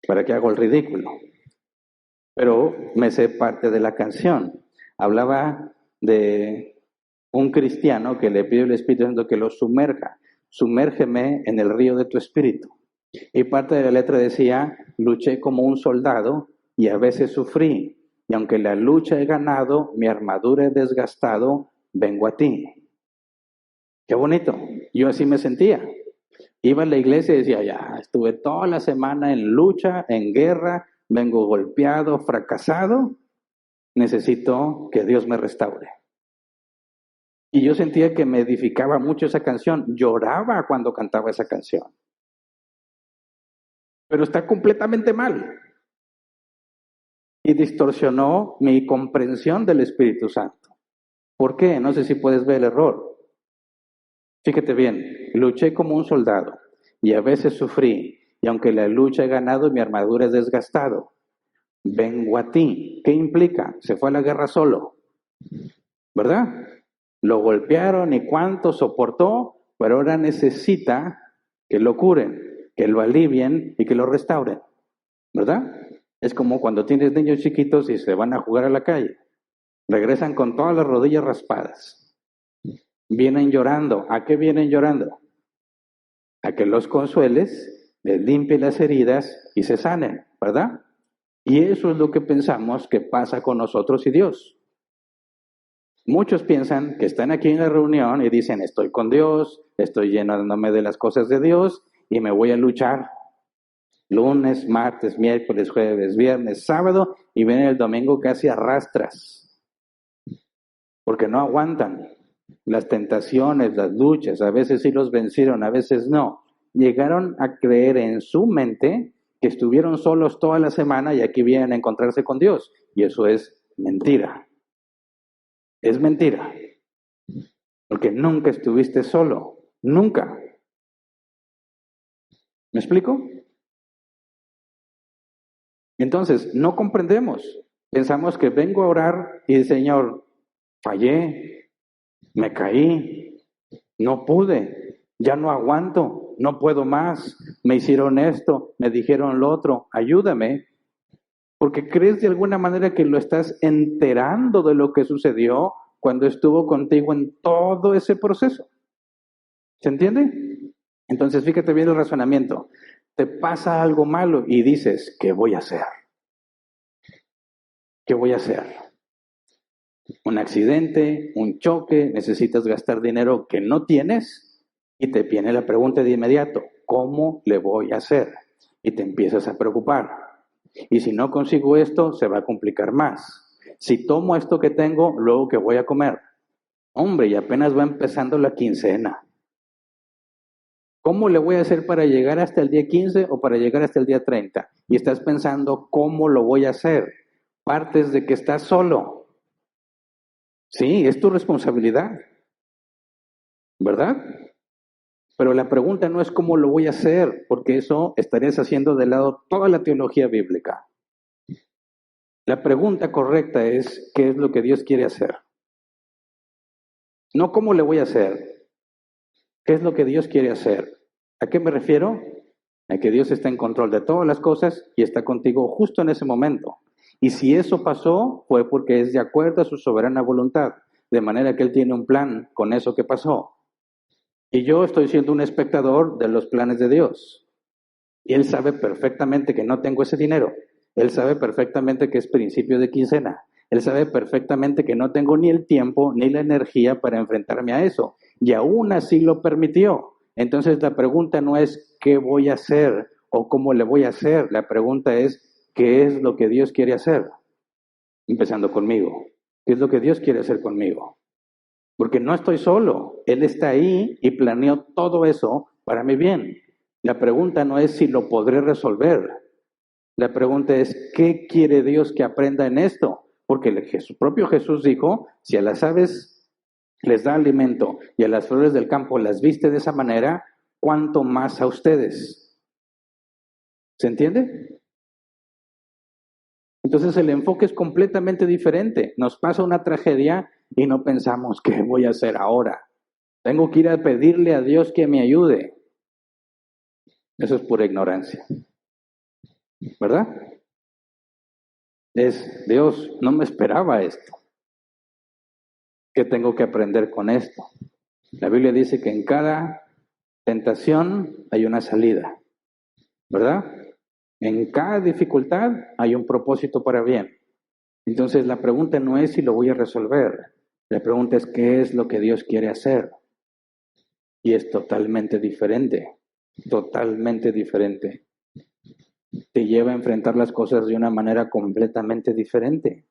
¿Para qué hago el ridículo? Pero me sé parte de la canción. Hablaba de un cristiano que le pide al Espíritu Santo que lo sumerja. Sumérgeme en el río de tu espíritu. Y parte de la letra decía, luché como un soldado y a veces sufrí. Y aunque la lucha he ganado, mi armadura he desgastado, vengo a ti. Qué bonito. Yo así me sentía. Iba a la iglesia y decía, ya, estuve toda la semana en lucha, en guerra, vengo golpeado, fracasado, necesito que Dios me restaure. Y yo sentía que me edificaba mucho esa canción, lloraba cuando cantaba esa canción. Pero está completamente mal. Y distorsionó mi comprensión del Espíritu Santo. ¿Por qué? No sé si puedes ver el error. Fíjate bien, luché como un soldado y a veces sufrí, y aunque la lucha he ganado, mi armadura es desgastado. Vengo a ti. ¿Qué implica? Se fue a la guerra solo, ¿verdad? Lo golpearon y cuánto soportó, pero ahora necesita que lo curen, que lo alivien y que lo restauren, ¿verdad? Es como cuando tienes niños chiquitos y se van a jugar a la calle. Regresan con todas las rodillas raspadas. Vienen llorando. ¿A qué vienen llorando? A que los consueles, les limpien las heridas y se sanen, ¿verdad? Y eso es lo que pensamos que pasa con nosotros y Dios. Muchos piensan que están aquí en la reunión y dicen, estoy con Dios, estoy llenándome de las cosas de Dios y me voy a luchar. Lunes, martes, miércoles, jueves, viernes, sábado y viene el domingo casi a rastras. Porque no aguantan las tentaciones, las luchas, a veces sí los vencieron, a veces no. Llegaron a creer en su mente que estuvieron solos toda la semana y aquí vienen a encontrarse con Dios. Y eso es mentira. Es mentira. Porque nunca estuviste solo. Nunca. ¿Me explico? Entonces, no comprendemos. Pensamos que vengo a orar y el Señor, fallé, me caí, no pude, ya no aguanto, no puedo más, me hicieron esto, me dijeron lo otro, ayúdame. Porque crees de alguna manera que lo estás enterando de lo que sucedió cuando estuvo contigo en todo ese proceso. ¿Se entiende? Entonces, fíjate bien el razonamiento. Te pasa algo malo y dices, ¿qué voy a hacer? ¿Qué voy a hacer? Un accidente, un choque, necesitas gastar dinero que no tienes y te viene la pregunta de inmediato, ¿cómo le voy a hacer? Y te empiezas a preocupar. Y si no consigo esto, se va a complicar más. Si tomo esto que tengo, luego ¿qué voy a comer? Hombre, y apenas va empezando la quincena. ¿Cómo le voy a hacer para llegar hasta el día 15 o para llegar hasta el día 30? Y estás pensando, ¿cómo lo voy a hacer? Partes de que estás solo. Sí, es tu responsabilidad, ¿verdad? Pero la pregunta no es cómo lo voy a hacer, porque eso estarías haciendo de lado toda la teología bíblica. La pregunta correcta es, ¿qué es lo que Dios quiere hacer? No cómo le voy a hacer, ¿qué es lo que Dios quiere hacer? ¿A qué me refiero? A que Dios está en control de todas las cosas y está contigo justo en ese momento. Y si eso pasó, fue porque es de acuerdo a su soberana voluntad, de manera que Él tiene un plan con eso que pasó. Y yo estoy siendo un espectador de los planes de Dios. Y Él sabe perfectamente que no tengo ese dinero. Él sabe perfectamente que es principio de quincena. Él sabe perfectamente que no tengo ni el tiempo ni la energía para enfrentarme a eso. Y aún así lo permitió. Entonces la pregunta no es qué voy a hacer o cómo le voy a hacer. La pregunta es qué es lo que Dios quiere hacer. Empezando conmigo. ¿Qué es lo que Dios quiere hacer conmigo? Porque no estoy solo. Él está ahí y planeó todo eso para mi bien. La pregunta no es si lo podré resolver. La pregunta es, ¿qué quiere Dios que aprenda en esto? Porque su propio Jesús dijo, si a las aves les da alimento y a las flores del campo las viste de esa manera, ¿cuánto más a ustedes? ¿Se entiende? Entonces el enfoque es completamente diferente. Nos pasa una tragedia y no pensamos, ¿qué voy a hacer ahora? Tengo que ir a pedirle a Dios que me ayude. Eso es pura ignorancia. ¿Verdad? Es, Dios, no me esperaba esto. ¿Qué tengo que aprender con esto? La Biblia dice que en cada tentación hay una salida, ¿verdad? En cada dificultad hay un propósito para bien. Entonces la pregunta no es si lo voy a resolver, la pregunta es qué es lo que Dios quiere hacer. Y es totalmente diferente, totalmente diferente. Te lleva a enfrentar las cosas de una manera completamente diferente.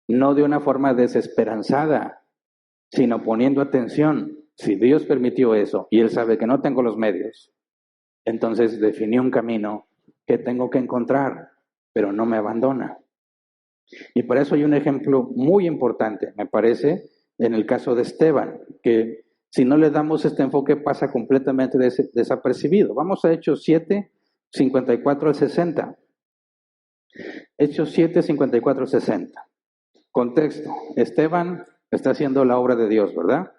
No de una forma desesperanzada, sino poniendo atención. Si Dios permitió eso y Él sabe que no tengo los medios, entonces definió un camino que tengo que encontrar, pero no me abandona. Y para eso hay un ejemplo muy importante, me parece, en el caso de Esteban, que si no le damos este enfoque pasa completamente desapercibido. Vamos a Hechos 7, 54 al 60. Hechos 7, 54 al 60. Contexto, Esteban está haciendo la obra de Dios, ¿verdad?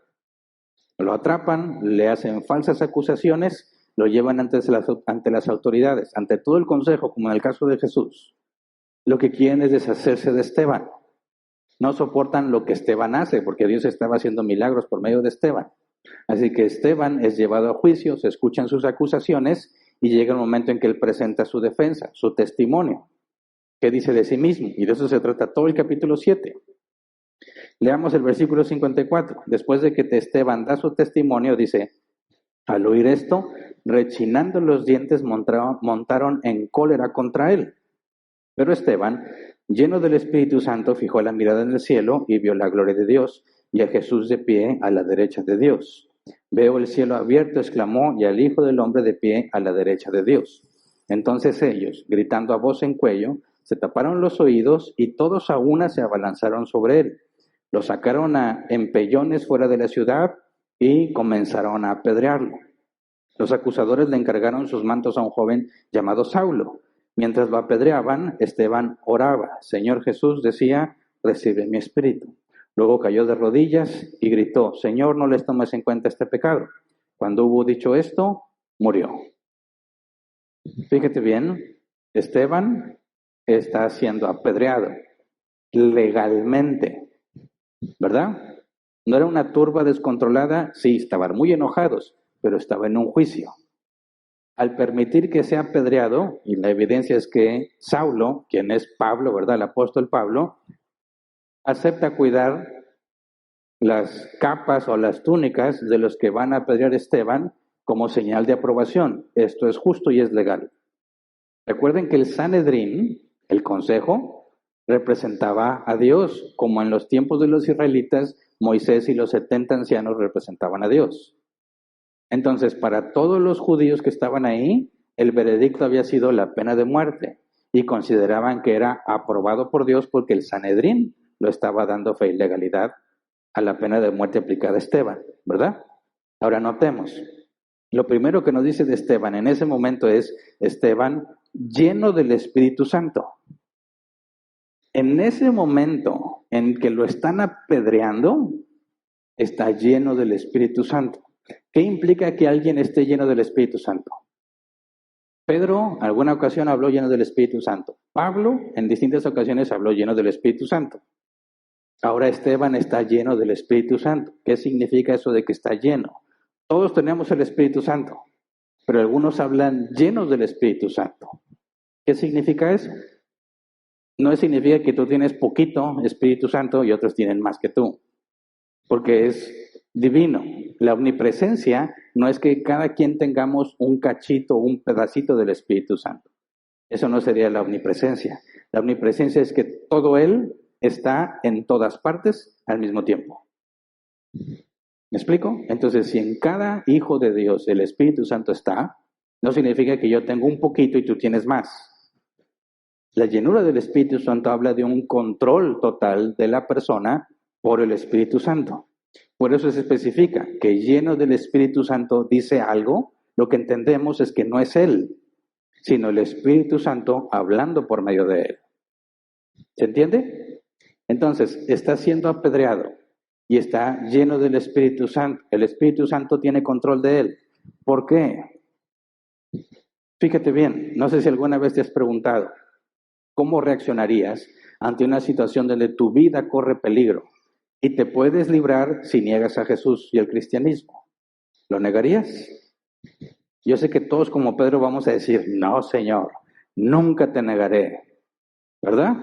Lo atrapan, le hacen falsas acusaciones, lo llevan ante las autoridades, ante todo el consejo, como en el caso de Jesús. Lo que quieren es deshacerse de Esteban. No soportan lo que Esteban hace, porque Dios estaba haciendo milagros por medio de Esteban. Así que Esteban es llevado a juicio, se escuchan sus acusaciones y llega el momento en que él presenta su defensa, su testimonio, que dice de sí mismo. Y de eso se trata todo el capítulo 7. Leamos el versículo 54. Después de que Esteban da su testimonio, dice, al oír esto, rechinando los dientes, montaron en cólera contra él. Pero Esteban, lleno del Espíritu Santo, fijó la mirada en el cielo y vio la gloria de Dios y a Jesús de pie a la derecha de Dios. Veo el cielo abierto, exclamó, y al Hijo del Hombre de pie a la derecha de Dios. Entonces ellos, gritando a voz en cuello, se taparon los oídos y todos a una se abalanzaron sobre él. Lo sacaron a empellones fuera de la ciudad y comenzaron a apedrearlo. Los acusadores le encargaron sus mantos a un joven llamado Saulo. Mientras lo apedreaban, Esteban oraba. Señor Jesús, decía, recibe mi espíritu. Luego cayó de rodillas y gritó, Señor, no les tomes en cuenta este pecado. Cuando hubo dicho esto, murió. Fíjate bien, Esteban está siendo apedreado legalmente, ¿verdad? No era una turba descontrolada, sí, estaban muy enojados, pero estaba en un juicio. Al permitir que sea apedreado, y la evidencia es que Saulo, quien es Pablo, ¿verdad? El apóstol Pablo, acepta cuidar las capas o las túnicas de los que van a apedrear a Esteban como señal de aprobación. Esto es justo y es legal. Recuerden que el Sanedrín, el consejo, representaba a Dios, como en los tiempos de los israelitas, Moisés y los 70 ancianos representaban a Dios. Entonces, para todos los judíos que estaban ahí, el veredicto había sido la pena de muerte y consideraban que era aprobado por Dios porque el Sanedrín lo estaba dando fe y legalidad a la pena de muerte aplicada a Esteban, ¿verdad? Ahora notemos, lo primero que nos dice de Esteban en ese momento es Esteban lleno del Espíritu Santo. En ese momento en que lo están apedreando, está lleno del Espíritu Santo. ¿Qué implica que alguien esté lleno del Espíritu Santo? Pedro, en alguna ocasión habló lleno del Espíritu Santo. Pablo, en distintas ocasiones, habló lleno del Espíritu Santo. Ahora Esteban está lleno del Espíritu Santo. ¿Qué significa eso de que está lleno? Todos tenemos el Espíritu Santo, pero algunos hablan llenos del Espíritu Santo. ¿Qué significa eso? no significa que tú tienes poquito Espíritu Santo y otros tienen más que tú, porque es divino. La omnipresencia no es que cada quien tengamos un cachito, un pedacito del Espíritu Santo. Eso no sería la omnipresencia. La omnipresencia es que todo Él está en todas partes al mismo tiempo. ¿Me explico? Entonces, si en cada hijo de Dios el Espíritu Santo está, no significa que yo tengo un poquito y tú tienes más. La llenura del Espíritu Santo habla de un control total de la persona por el Espíritu Santo. Por eso se especifica que lleno del Espíritu Santo dice algo, lo que entendemos es que no es Él, sino el Espíritu Santo hablando por medio de Él. ¿Se entiende? Entonces, está siendo apedreado y está lleno del Espíritu Santo. El Espíritu Santo tiene control de Él. ¿Por qué? Fíjate bien, no sé si alguna vez te has preguntado, ¿cómo reaccionarías ante una situación donde tu vida corre peligro y te puedes librar si niegas a Jesús y el cristianismo? ¿Lo negarías? Yo sé que todos como Pedro vamos a decir, no, Señor, nunca te negaré, ¿verdad?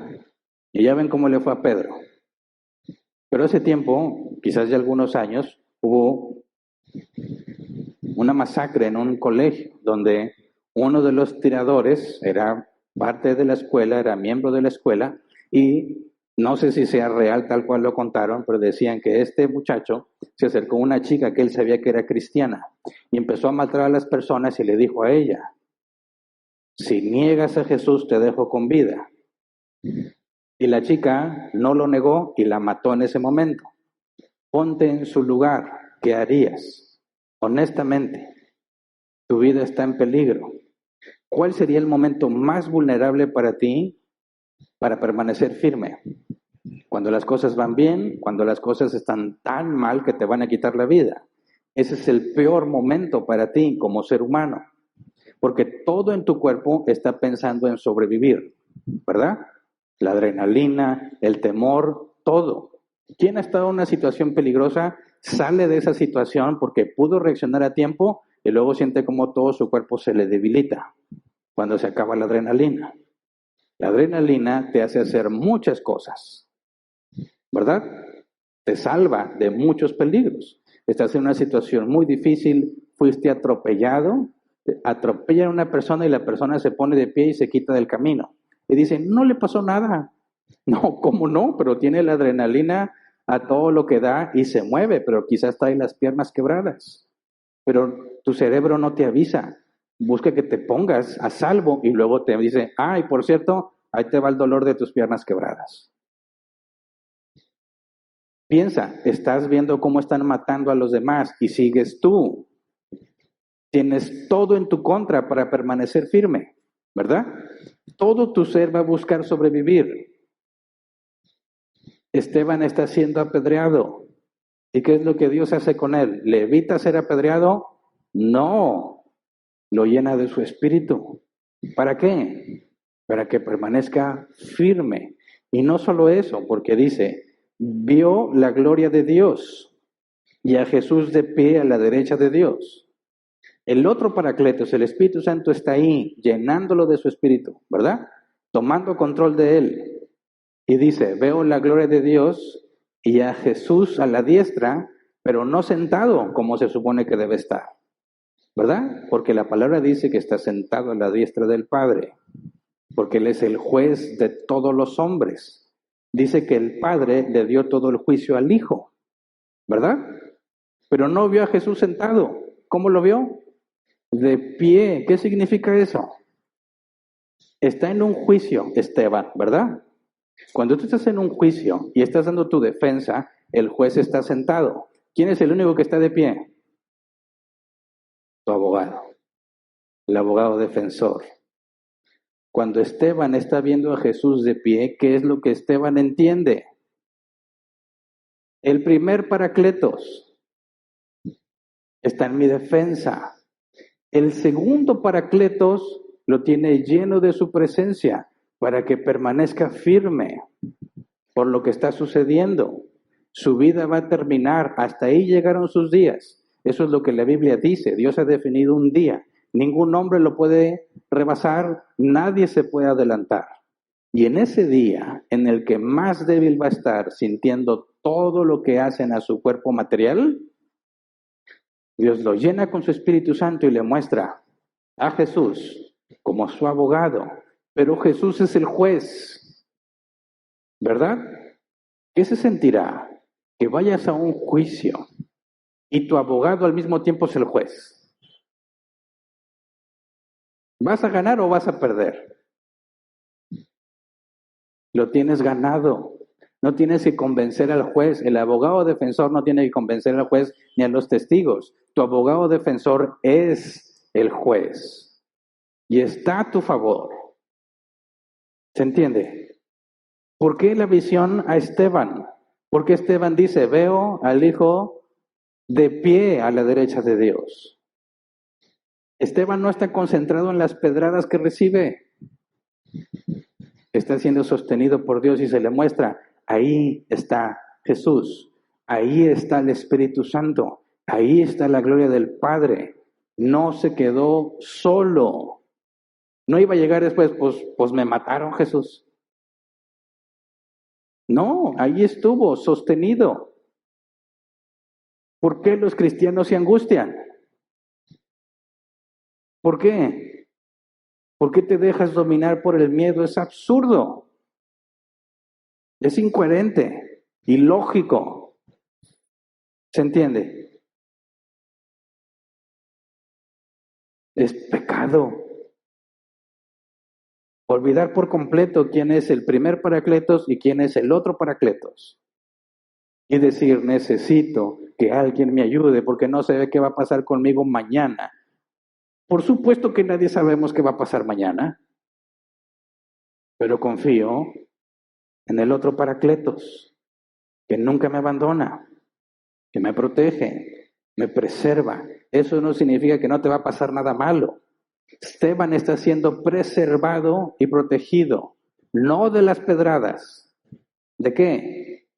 Y ya ven cómo le fue a Pedro. Pero hace tiempo, quizás ya algunos años, hubo una masacre en un colegio donde uno de los tiradores era parte de la escuela, era miembro de la escuela, y no sé si sea real tal cual lo contaron, pero decían que este muchacho se acercó a una chica que él sabía que era cristiana y empezó a maltratar a las personas y le dijo a ella, si niegas a Jesús te dejo con vida. Y la chica no lo negó y la mató en ese momento. Ponte en su lugar, ¿qué harías? Honestamente, tu vida está en peligro. ¿Cuál sería el momento más vulnerable para ti para permanecer firme? Cuando las cosas van bien, cuando las cosas están tan mal que te van a quitar la vida. Ese es el peor momento para ti como ser humano, porque todo en tu cuerpo está pensando en sobrevivir, ¿verdad? La adrenalina, el temor, todo. ¿Quién ha estado en una situación peligrosa sale de esa situación porque pudo reaccionar a tiempo y luego siente como todo su cuerpo se le debilita cuando se acaba la adrenalina? La adrenalina te hace hacer muchas cosas, ¿verdad? Te salva de muchos peligros. Estás en una situación muy difícil, fuiste atropellado, atropellan a una persona y la persona se pone de pie y se quita del camino. Y dicen, no le pasó nada. No, ¿cómo no? Pero tiene la adrenalina a todo lo que da y se mueve, pero quizás trae las piernas quebradas. Pero tu cerebro no te avisa. Busca que te pongas a salvo y luego te dice, ay, por cierto, ahí te va el dolor de tus piernas quebradas. Piensa, estás viendo cómo están matando a los demás y sigues tú. Tienes todo en tu contra para permanecer firme, ¿verdad? Todo tu ser va a buscar sobrevivir. Esteban está siendo apedreado. ¿Y qué es lo que Dios hace con él? ¿Le evita ser apedreado? No, lo llena de su espíritu. ¿Para qué? Para que permanezca firme. Y no solo eso, porque dice, vio la gloria de Dios y a Jesús de pie a la derecha de Dios. El otro Paracletos, el Espíritu Santo, está ahí, llenándolo de su espíritu, ¿verdad? Tomando control de él. Y dice, veo la gloria de Dios y a Jesús a la diestra, pero no sentado como se supone que debe estar, ¿verdad? Porque la palabra dice que está sentado a la diestra del Padre, porque Él es el juez de todos los hombres. Dice que el Padre le dio todo el juicio al Hijo, ¿verdad? Pero no vio a Jesús sentado. ¿Cómo lo vio? De pie. ¿Qué significa eso? Está en un juicio, Esteban, ¿verdad? Cuando tú estás en un juicio y estás dando tu defensa, el juez está sentado. ¿Quién es el único que está de pie? Tu abogado, el abogado defensor. Cuando Esteban está viendo a Jesús de pie, ¿qué es lo que Esteban entiende? El primer Paracletos está en mi defensa. El segundo Paracletos lo tiene lleno de su presencia para que permanezca firme por lo que está sucediendo. Su vida va a terminar, hasta ahí llegaron sus días. Eso es lo que la Biblia dice. Dios ha definido un día. Ningún hombre lo puede rebasar, nadie se puede adelantar. Y en ese día, en el que más débil va a estar sintiendo todo lo que hacen a su cuerpo material, Dios lo llena con su Espíritu Santo y le muestra a Jesús como su abogado. Pero Jesús es el juez, ¿verdad? ¿Qué se sentirá? Que vayas a un juicio y tu abogado al mismo tiempo es el juez. ¿Vas a ganar o vas a perder? Lo tienes ganado. No tienes que convencer al juez. El abogado defensor no tiene que convencer al juez ni a los testigos. Tu abogado defensor es el juez y está a tu favor. ¿Se entiende? ¿Por qué la visión a Esteban? Porque Esteban dice, veo al Hijo de pie a la derecha de Dios. Esteban no está concentrado en las pedradas que recibe. Está siendo sostenido por Dios y se le muestra, ahí está Jesús, ahí está el Espíritu Santo, ahí está la gloria del Padre. No se quedó solo. No iba a llegar después, pues me mataron, Jesús. No, ahí estuvo, sostenido. ¿Por qué los cristianos se angustian? ¿Por qué? ¿Por qué te dejas dominar por el miedo? Es absurdo. Es incoherente, ilógico. ¿Se entiende? Es pecado. Olvidar por completo quién es el primer Paracletos y quién es el otro Paracletos. Y decir, necesito que alguien me ayude porque no sé qué va a pasar conmigo mañana. Por supuesto que nadie sabemos qué va a pasar mañana, pero confío en el otro Paracletos, que nunca me abandona, que me protege, me preserva. Eso no significa que no te va a pasar nada malo. Esteban está siendo preservado y protegido, no de las pedradas. ¿De qué?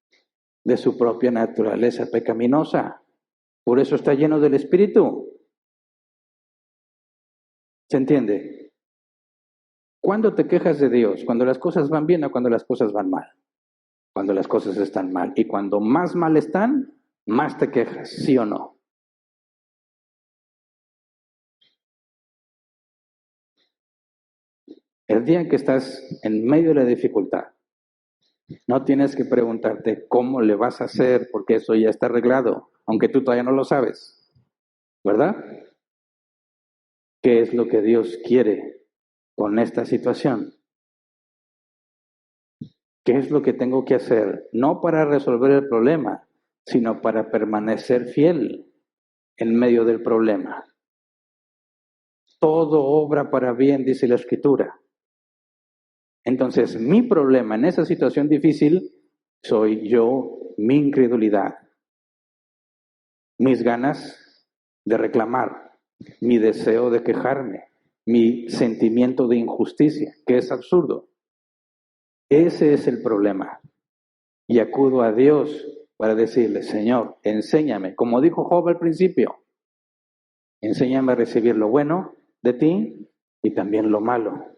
De su propia naturaleza pecaminosa. Por eso está lleno del Espíritu. ¿Se entiende? ¿Cuándo te quejas de Dios? ¿Cuando las cosas van bien o cuando las cosas van mal? Cuando las cosas están mal. Y cuando más mal están, más te quejas, ¿sí o no? El día en que estás en medio de la dificultad, no tienes que preguntarte cómo le vas a hacer, porque eso ya está arreglado, aunque tú todavía no lo sabes, ¿verdad? ¿Qué es lo que Dios quiere con esta situación? ¿Qué es lo que tengo que hacer? No para resolver el problema, sino para permanecer fiel en medio del problema. Todo obra para bien, dice la Escritura. Entonces, mi problema en esa situación difícil soy yo, mi incredulidad, mis ganas de reclamar, mi deseo de quejarme, mi sentimiento de injusticia, que es absurdo. Ese es el problema. Y acudo a Dios para decirle, Señor, enséñame, como dijo Job al principio, enséñame a recibir lo bueno de ti y también lo malo.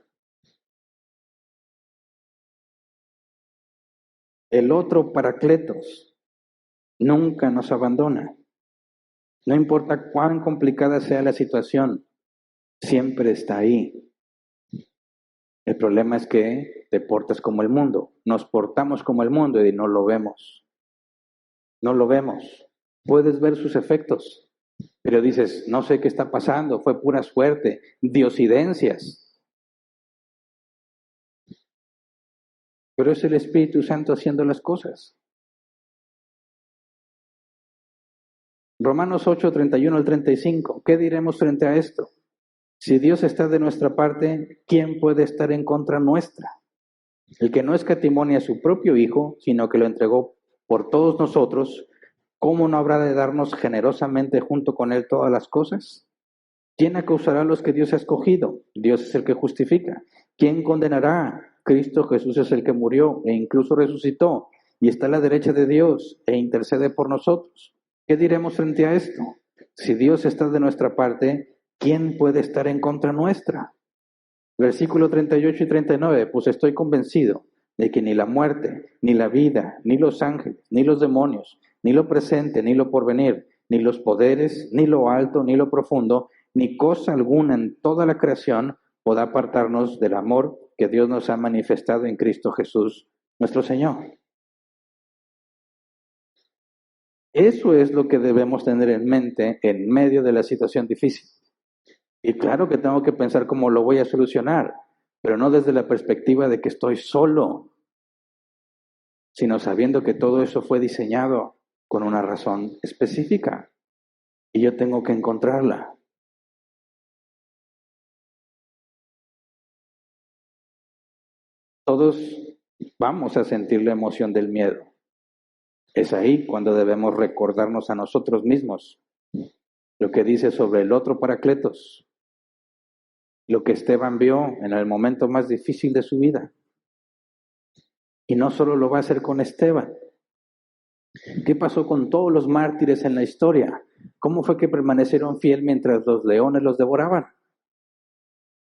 El otro Paracletos nunca nos abandona. No importa cuán complicada sea la situación, siempre está ahí. El problema es que te portas como el mundo. Nos portamos como el mundo y no lo vemos. No lo vemos. Puedes ver sus efectos, pero dices, no sé qué está pasando, fue pura suerte, diosidencias. Pero es el Espíritu Santo haciendo las cosas. Romanos 8, 31 al 35. ¿Qué diremos frente a esto? Si Dios está de nuestra parte, ¿quién puede estar en contra nuestra? El que no escatimó a su propio Hijo, sino que lo entregó por todos nosotros, ¿cómo no habrá de darnos generosamente junto con Él todas las cosas? ¿Quién acusará a los que Dios ha escogido? Dios es el que justifica. ¿Quién condenará? Cristo Jesús es el que murió e incluso resucitó y está a la derecha de Dios e intercede por nosotros. ¿Qué diremos frente a esto? Si Dios está de nuestra parte, ¿quién puede estar en contra nuestra? Versículo 38 y 39, pues estoy convencido de que ni la muerte, ni la vida, ni los ángeles, ni los demonios, ni lo presente, ni lo porvenir, ni los poderes, ni lo alto, ni lo profundo, ni cosa alguna en toda la creación podrá apartarnos del amor que Dios nos ha manifestado en Cristo Jesús, nuestro Señor. Eso es lo que debemos tener en mente en medio de la situación difícil. Y claro que tengo que pensar cómo lo voy a solucionar, pero no desde la perspectiva de que estoy solo, sino sabiendo que todo eso fue diseñado con una razón específica y yo tengo que encontrarla. Todos vamos a sentir la emoción del miedo. Es ahí cuando debemos recordarnos a nosotros mismos lo que dice sobre el otro Paracletos, lo que Esteban vio en el momento más difícil de su vida. Y no solo lo va a hacer con Esteban. ¿Qué pasó con todos los mártires en la historia? ¿Cómo fue que permanecieron fiel mientras los leones los devoraban?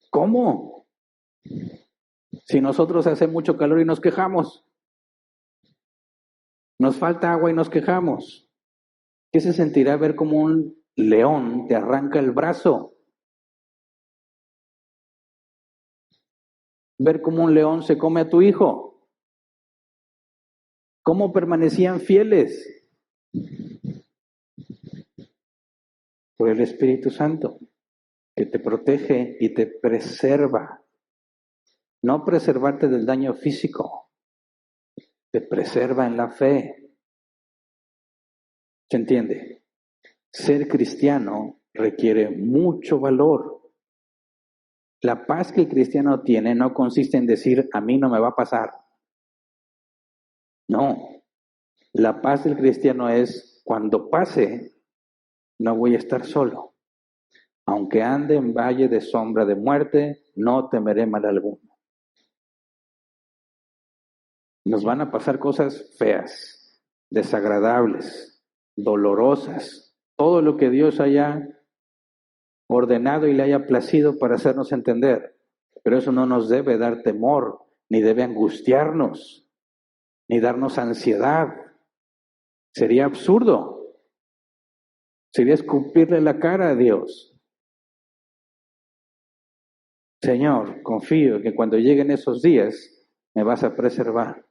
¿Cómo? Si nosotros hace mucho calor y nos quejamos, nos falta agua y nos quejamos, ¿qué se sentirá ver como un león te arranca el brazo? Ver cómo un león se come a tu hijo. ¿Cómo permanecían fieles? Por el Espíritu Santo, que te protege y te preserva. No preservarte del daño físico, te preserva en la fe. ¿Se entiende? Ser cristiano requiere mucho valor. La paz que el cristiano tiene no consiste en decir, a mí no me va a pasar. No, la paz del cristiano es, cuando pase, no voy a estar solo. Aunque ande en valle de sombra de muerte, no temeré mal alguno. Nos van a pasar cosas feas, desagradables, dolorosas. Todo lo que Dios haya ordenado y le haya placido para hacernos entender. Pero eso no nos debe dar temor, ni debe angustiarnos, ni darnos ansiedad. Sería absurdo. Sería escupirle la cara a Dios. Señor, confío que cuando lleguen esos días me vas a preservar,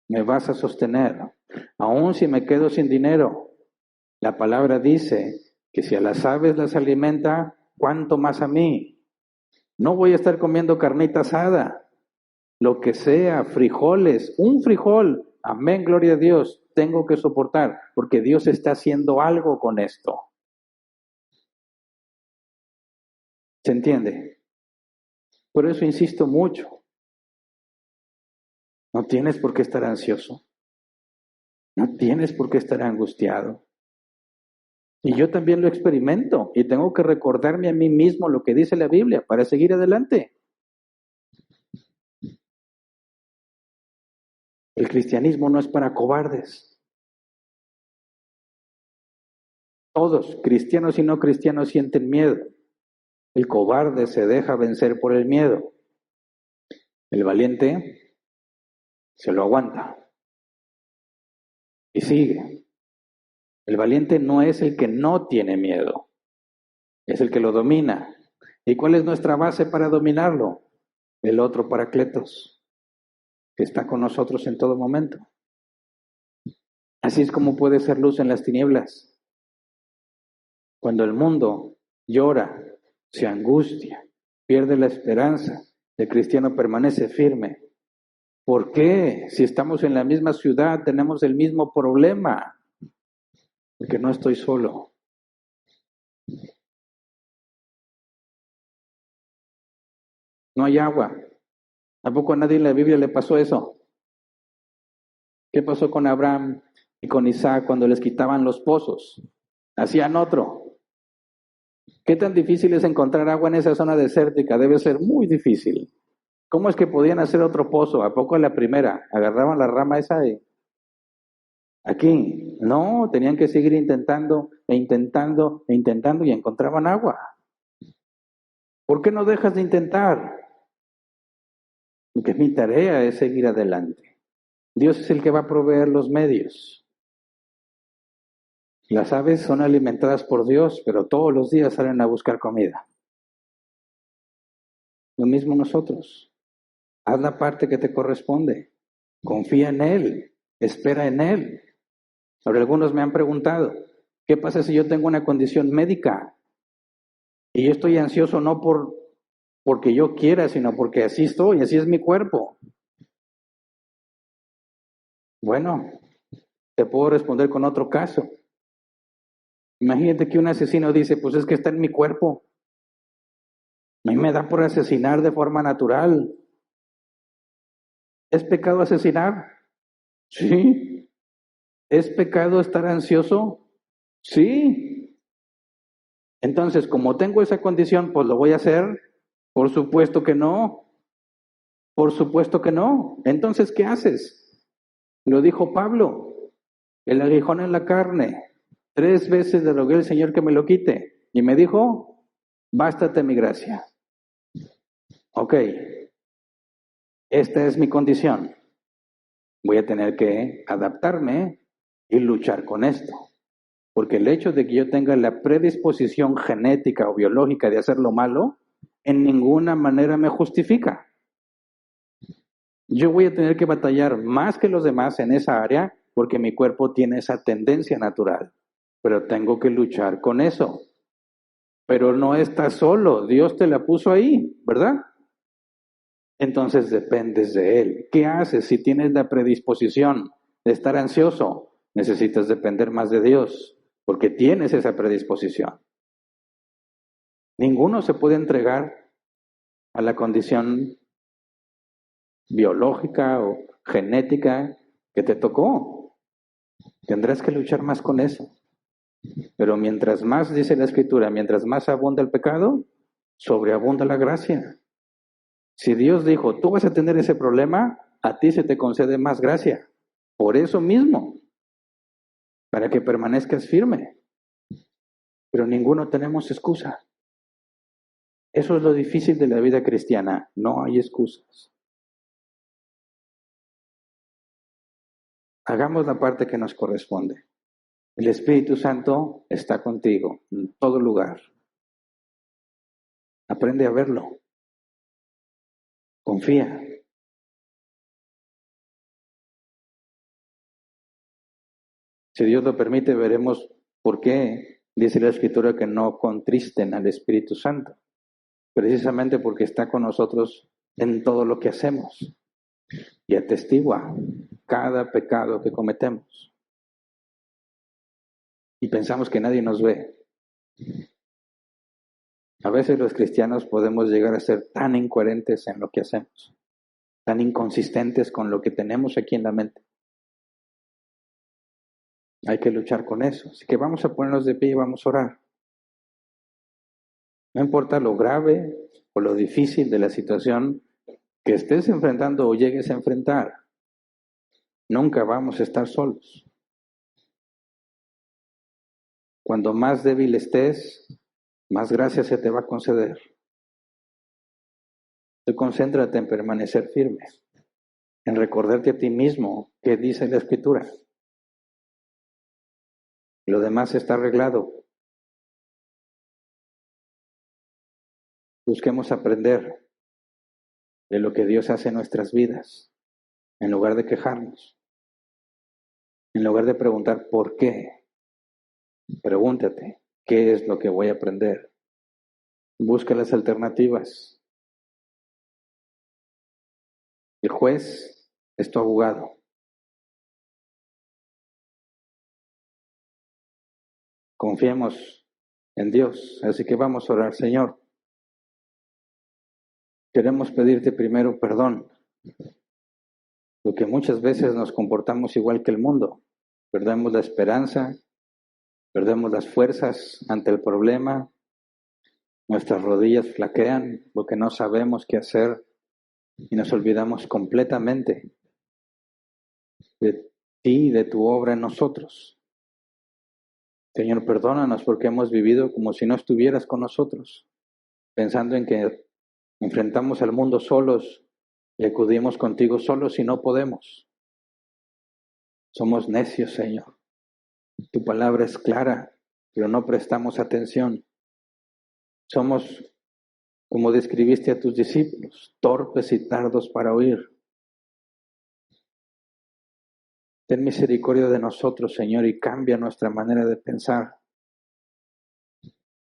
me vas a sostener. Aun si me quedo sin dinero, la palabra dice que si a las aves las alimenta, ¿cuánto más a mí? No voy a estar comiendo carnita asada, lo que sea, frijoles, un frijol, amén, gloria a Dios, tengo que soportar, porque Dios está haciendo algo con esto. ¿Se entiende? Por eso insisto mucho. No tienes por qué estar ansioso. No tienes por qué estar angustiado. Y yo también lo experimento y tengo que recordarme a mí mismo lo que dice la Biblia para seguir adelante. El cristianismo no es para cobardes. Todos, cristianos y no cristianos, sienten miedo. El cobarde se deja vencer por el miedo. El valiente se lo aguanta y sigue. El valiente no es el que no tiene miedo, es el que lo domina. ¿Y cuál es nuestra base para dominarlo? El otro Paracletos, que está con nosotros en todo momento. Así es como puede ser luz en las tinieblas. Cuando el mundo llora, se angustia, pierde la esperanza, el cristiano permanece firme. ¿Por qué? Si estamos en la misma ciudad, tenemos el mismo problema. Porque no estoy solo. No hay agua. ¿Tampoco a nadie en la Biblia le pasó eso? ¿Qué pasó con Abraham y con Isaac cuando les quitaban los pozos? Hacían otro. ¿Qué tan difícil es encontrar agua en esa zona desértica? Debe ser muy difícil. ¿Cómo es que podían hacer otro pozo? ¿A poco en la primera? Agarraban la rama esa y... Aquí, no, tenían que seguir intentando e intentando e intentando y encontraban agua. ¿Por qué no dejas de intentar? Porque mi tarea es seguir adelante. Dios es el que va a proveer los medios. Las aves son alimentadas por Dios, pero todos los días salen a buscar comida. Lo mismo nosotros. Haz la parte que te corresponde. Confía en Él. Espera en Él. Ahora algunos me han preguntado, ¿qué pasa si yo tengo una condición médica y yo estoy ansioso no porque yo quiera, sino porque así estoy, así es mi cuerpo? Bueno, te puedo responder con otro caso. Imagínate que un asesino dice, pues es que está en mi cuerpo. A mí me da por asesinar de forma natural. ¿Es pecado asesinar? Sí. ¿Es pecado estar ansioso? Sí. Entonces, como tengo esa condición, pues lo voy a hacer. Por supuesto que no. Por supuesto que no. Entonces, ¿qué haces? Lo dijo Pablo, el aguijón en la carne. 3 veces le rogué al Señor que me lo quite. Y me dijo, bástate mi gracia. Ok, esta es mi condición. Voy a tener que adaptarme y luchar con esto. Porque el hecho de que yo tenga la predisposición genética o biológica de hacer lo malo, en ninguna manera me justifica. Yo voy a tener que batallar más que los demás en esa área porque mi cuerpo tiene esa tendencia natural. Pero tengo que luchar con eso. Pero no estás solo, Dios te la puso ahí, ¿verdad? Entonces dependes de Él. ¿Qué haces si tienes la predisposición de estar ansioso? Necesitas depender más de Dios, porque tienes esa predisposición. Ninguno se puede entregar a la condición biológica o genética que te tocó. Tendrás que luchar más con eso. Pero mientras más, dice la Escritura, mientras más abunda el pecado, sobreabunda la gracia. Si Dios dijo, tú vas a tener ese problema, a ti se te concede más gracia. Por eso mismo, para que permanezcas firme. Pero ninguno tenemos excusa. Eso es lo difícil de la vida cristiana. No hay excusas. Hagamos la parte que nos corresponde. El Espíritu Santo está contigo en todo lugar. Aprende a verlo. Confía. Si Dios lo permite, veremos por qué dice la Escritura que no contristen al Espíritu Santo. Precisamente porque está con nosotros en todo lo que hacemos y atestigua cada pecado que cometemos. Y pensamos que nadie nos ve. A veces los cristianos podemos llegar a ser tan incoherentes en lo que hacemos, tan inconsistentes con lo que tenemos aquí en la mente. Hay que luchar con eso. Así que vamos a ponernos de pie y vamos a orar. No importa lo grave o lo difícil de la situación que estés enfrentando o llegues a enfrentar, nunca vamos a estar solos. Cuando más débil estés, más gracia se te va a conceder. Tú concéntrate en permanecer firme, en recordarte a ti mismo que dice la Escritura. Lo demás está arreglado. Busquemos aprender de lo que Dios hace en nuestras vidas, en lugar de quejarnos, en lugar de preguntar por qué. Pregúntate, ¿qué es lo que voy a aprender? Busca las alternativas. El juez es tu abogado. Confiemos en Dios. Así que vamos a orar, Señor. Queremos pedirte primero perdón, porque muchas veces nos comportamos igual que el mundo. Perdemos la esperanza, perdemos las fuerzas ante el problema, nuestras rodillas flaquean porque no sabemos qué hacer y nos olvidamos completamente de ti y de tu obra en nosotros. Señor, perdónanos porque hemos vivido como si no estuvieras con nosotros. pensando en que enfrentamos al mundo solos y acudimos contigo solos y no podemos. Somos necios, Señor. Tu palabra es clara, pero no prestamos atención. Somos, como describiste a tus discípulos, torpes y tardos para oír. Ten misericordia de nosotros, Señor, y cambia nuestra manera de pensar.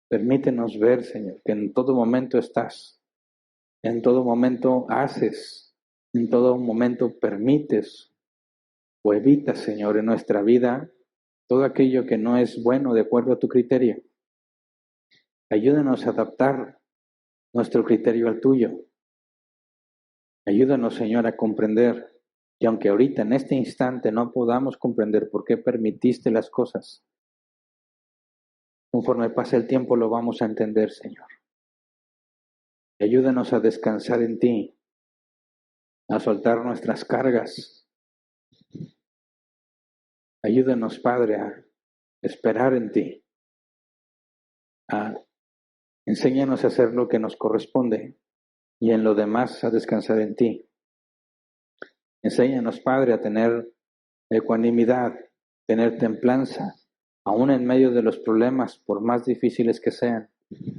Permítenos ver, Señor, que en todo momento estás, en todo momento haces, en todo momento permites o evitas, Señor, en nuestra vida todo aquello que no es bueno de acuerdo a tu criterio. Ayúdanos a adaptar nuestro criterio al tuyo. Ayúdanos, Señor, a comprender que aunque ahorita en este instante no podamos comprender por qué permitiste las cosas, conforme pase el tiempo lo vamos a entender, Señor. Ayúdanos a descansar en ti, a soltar nuestras cargas. Ayúdanos, Padre, a esperar en ti. Enséñanos a hacer lo que nos corresponde y en lo demás a descansar en ti. Enséñanos, Padre, a tener ecuanimidad, tener templanza, aún en medio de los problemas, por más difíciles que sean.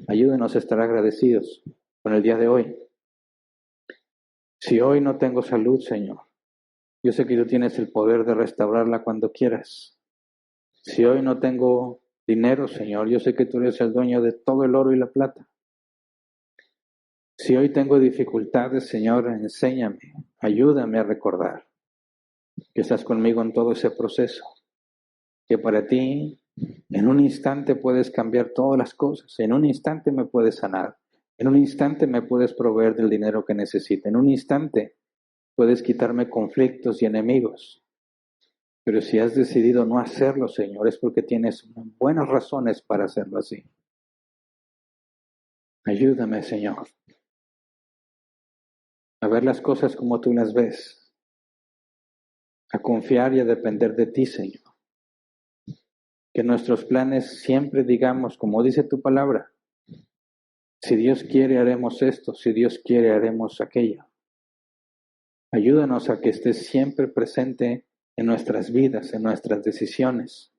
Ayúdanos a estar agradecidos con el día de hoy. Si hoy no tengo salud, Señor, yo sé que tú tienes el poder de restaurarla cuando quieras. Si hoy no tengo dinero, Señor, yo sé que tú eres el dueño de todo el oro y la plata. Si hoy tengo dificultades, Señor, enséñame, ayúdame a recordar que estás conmigo en todo ese proceso, que para ti en un instante puedes cambiar todas las cosas, en un instante me puedes sanar, en un instante me puedes proveer del dinero que necesito, en un instante puedes quitarme conflictos y enemigos. Pero si has decidido no hacerlo, Señor, es porque tienes buenas razones para hacerlo así. Ayúdame, Señor, a ver las cosas como tú las ves, a confiar y a depender de ti, Señor. Que nuestros planes siempre digamos, como dice tu palabra, si Dios quiere haremos esto, si Dios quiere haremos aquello. Ayúdanos a que estés siempre presente en nuestras vidas, en nuestras decisiones.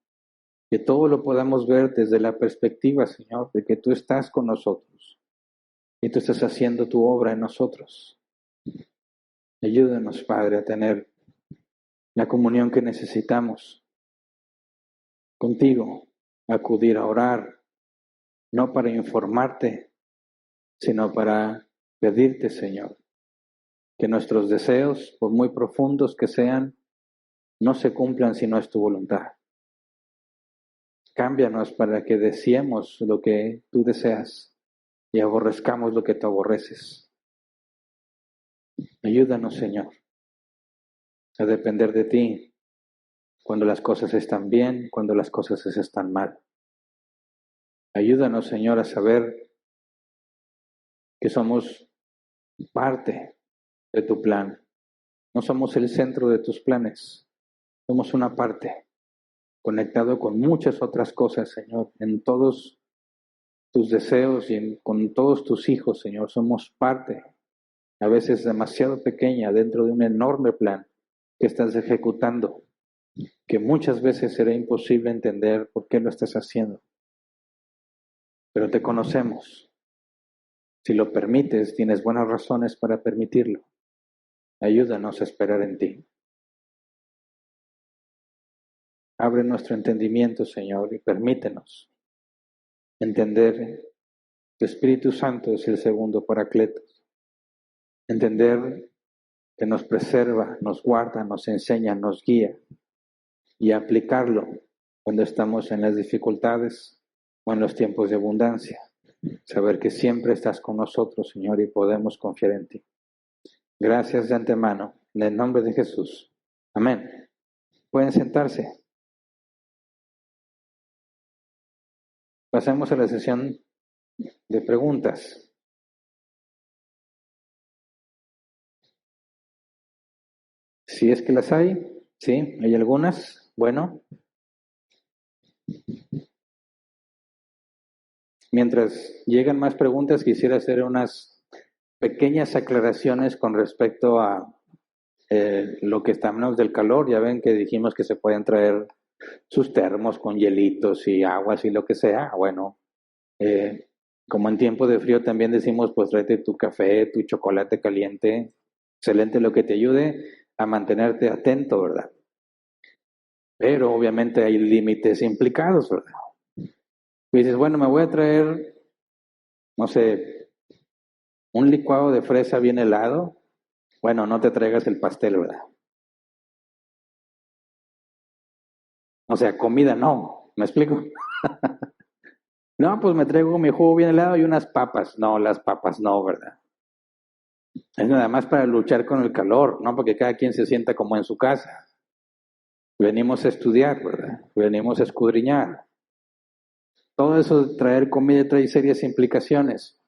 Que todo lo podamos ver desde la perspectiva, Señor, de que tú estás con nosotros y tú estás haciendo tu obra en nosotros. Ayúdanos, Padre, a tener la comunión que necesitamos contigo, a acudir a orar, no para informarte, sino para pedirte, Señor, que nuestros deseos, por muy profundos que sean, no se cumplan si no es tu voluntad. Cámbianos para que deseemos lo que tú deseas y aborrezcamos lo que tú aborreces. Ayúdanos, Señor, a depender de ti cuando las cosas están bien, cuando las cosas están mal. Ayúdanos, Señor, a saber que somos parte de tu plan. No somos el centro de tus planes, somos una parte, conectado con muchas otras cosas, Señor, en todos tus deseos y con todos tus hijos, Señor. Somos parte, a veces demasiado pequeña, dentro de un enorme plan que estás ejecutando, que muchas veces será imposible entender por qué lo estás haciendo. Pero te conocemos. Si lo permites, tienes buenas razones para permitirlo. Ayúdanos a esperar en ti. Abre nuestro entendimiento, Señor, y permítenos entender tu Espíritu Santo es el segundo Paracletos. Entender que nos preserva, nos guarda, nos enseña, nos guía y aplicarlo cuando estamos en las dificultades o en los tiempos de abundancia. Saber que siempre estás con nosotros, Señor, y podemos confiar en ti. Gracias de antemano, en el nombre de Jesús. Amén. Pueden sentarse. Pasemos a la sesión de preguntas. Si es que las hay, sí, hay algunas. Bueno. mientras llegan más preguntas, quisiera hacer unas pequeñas aclaraciones con respecto a lo que estamos del calor. Ya ven que dijimos que se pueden traer sus termos con hielitos y aguas y lo que sea. Bueno, como en tiempo de frío también decimos, pues tráete tu café, tu chocolate caliente, excelente, lo que te ayude a mantenerte atento, ¿verdad? Pero obviamente hay límites implicados, ¿verdad? Y dices, bueno, me voy a traer, no sé, un licuado de fresa bien helado. Bueno, no te traigas el pastel, ¿verdad? O sea, comida no, ¿me explico? No, pues me traigo mi jugo bien helado y unas papas. No, las papas no, ¿verdad? Es nada más para luchar con el calor, no porque cada quien se sienta como en su casa. Venimos a estudiar, ¿verdad? Venimos a escudriñar. Todo eso de traer comida trae serias implicaciones.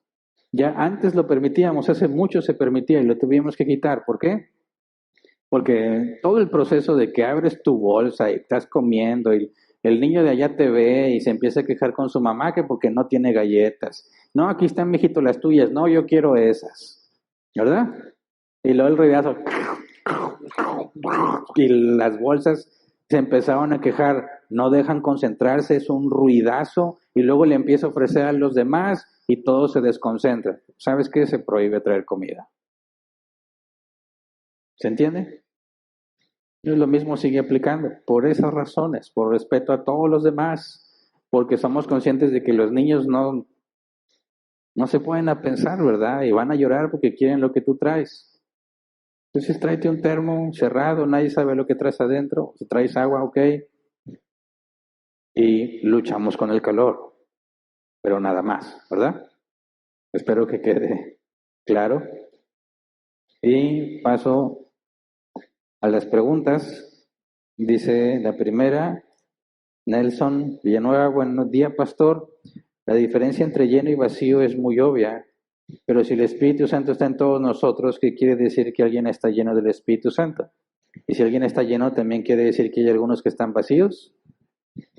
Ya antes lo permitíamos, hace mucho se permitía y lo tuvimos que quitar. ¿Por qué? Porque todo el proceso de que abres tu bolsa y estás comiendo y el niño de allá te ve y se empieza a quejar con su mamá que porque no tiene galletas. No, aquí están, mijito, las tuyas. No, yo quiero esas. ¿Verdad? Y luego el ruidazo. Y las bolsas se empezaron a quejar. No dejan concentrarse, es un ruidazo. Y luego le empieza a ofrecer a los demás y todo se desconcentra. ¿Sabes qué? Se prohíbe traer comida. ¿Se entiende? Y lo mismo sigue aplicando, por esas razones, por respeto a todos los demás, porque somos conscientes de que los niños no se pueden a pensar, ¿verdad? Y van a llorar porque quieren lo que tú traes. Entonces tráete un termo cerrado, nadie sabe lo que traes adentro, si traes agua, ok, y luchamos con el calor, pero nada más, ¿verdad? Espero que quede claro. Y paso a las preguntas. Dice la primera, Nelson Villanueva, buenos días, pastor. La diferencia entre lleno y vacío es muy obvia, pero si el Espíritu Santo está en todos nosotros, ¿qué quiere decir que alguien está lleno del Espíritu Santo? Y si alguien está lleno, ¿también quiere decir que hay algunos que están vacíos?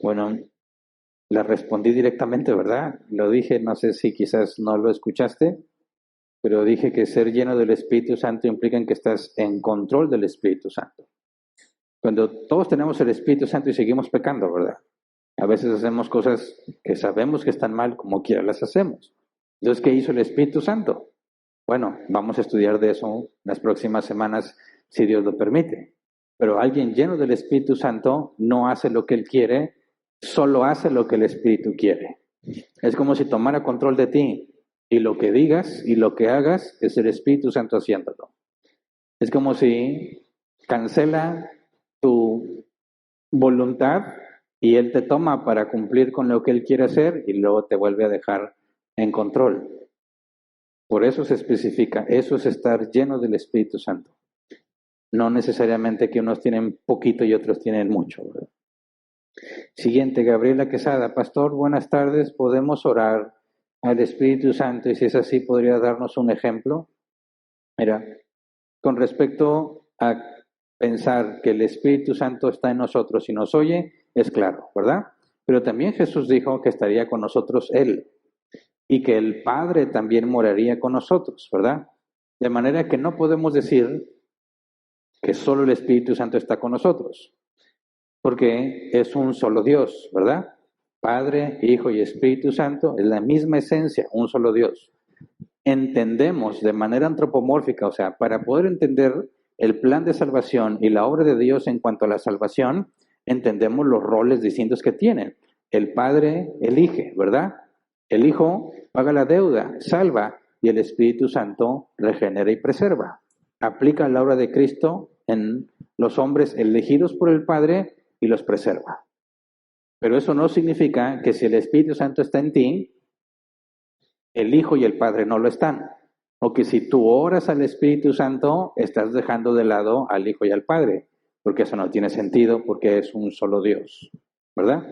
Bueno, la respondí directamente, ¿verdad? Lo dije, no sé si quizás no lo escuchaste, pero dije que ser lleno del Espíritu Santo implica que estás en control del Espíritu Santo. Cuando todos tenemos el Espíritu Santo y seguimos pecando, ¿verdad? A veces hacemos cosas que sabemos que están mal, como quiera las hacemos. Entonces, ¿qué hizo el Espíritu Santo? Bueno, vamos a estudiar de eso las próximas semanas, si Dios lo permite. Pero alguien lleno del Espíritu Santo no hace lo que él quiere, solo hace lo que el Espíritu quiere. Es como si tomara control de ti y lo que digas y lo que hagas es el Espíritu Santo haciéndolo. Es como si cancela tu voluntad y él te toma para cumplir con lo que él quiere hacer y luego te vuelve a dejar en control. Por eso se especifica, eso es estar lleno del Espíritu Santo. No necesariamente que unos tienen poquito y otros tienen mucho, ¿verdad? Siguiente, Gabriela Quesada. Pastor, buenas tardes. ¿Podemos orar al Espíritu Santo? Y si es así, ¿podría darnos un ejemplo? Mira, con respecto a pensar que el Espíritu Santo está en nosotros y nos oye, es claro, ¿verdad? Pero también Jesús dijo que estaría con nosotros Él y que el Padre también moraría con nosotros, ¿verdad? De manera que no podemos decir que solo el Espíritu Santo está con nosotros, porque es un solo Dios, ¿verdad? Padre, Hijo y Espíritu Santo es la misma esencia, un solo Dios. Entendemos de manera antropomórfica, o sea, para poder entender el plan de salvación y la obra de Dios en cuanto a la salvación, entendemos los roles distintos que tienen. El Padre elige, ¿verdad? El Hijo paga la deuda, salva, y el Espíritu Santo regenera y preserva. Aplica la obra de Cristo en los hombres elegidos por el Padre y los preserva. Pero eso no significa que si el Espíritu Santo está en ti, el Hijo y el Padre no lo están. O que si tú oras al Espíritu Santo, estás dejando de lado al Hijo y al Padre, porque eso no tiene sentido, porque es un solo Dios, ¿verdad?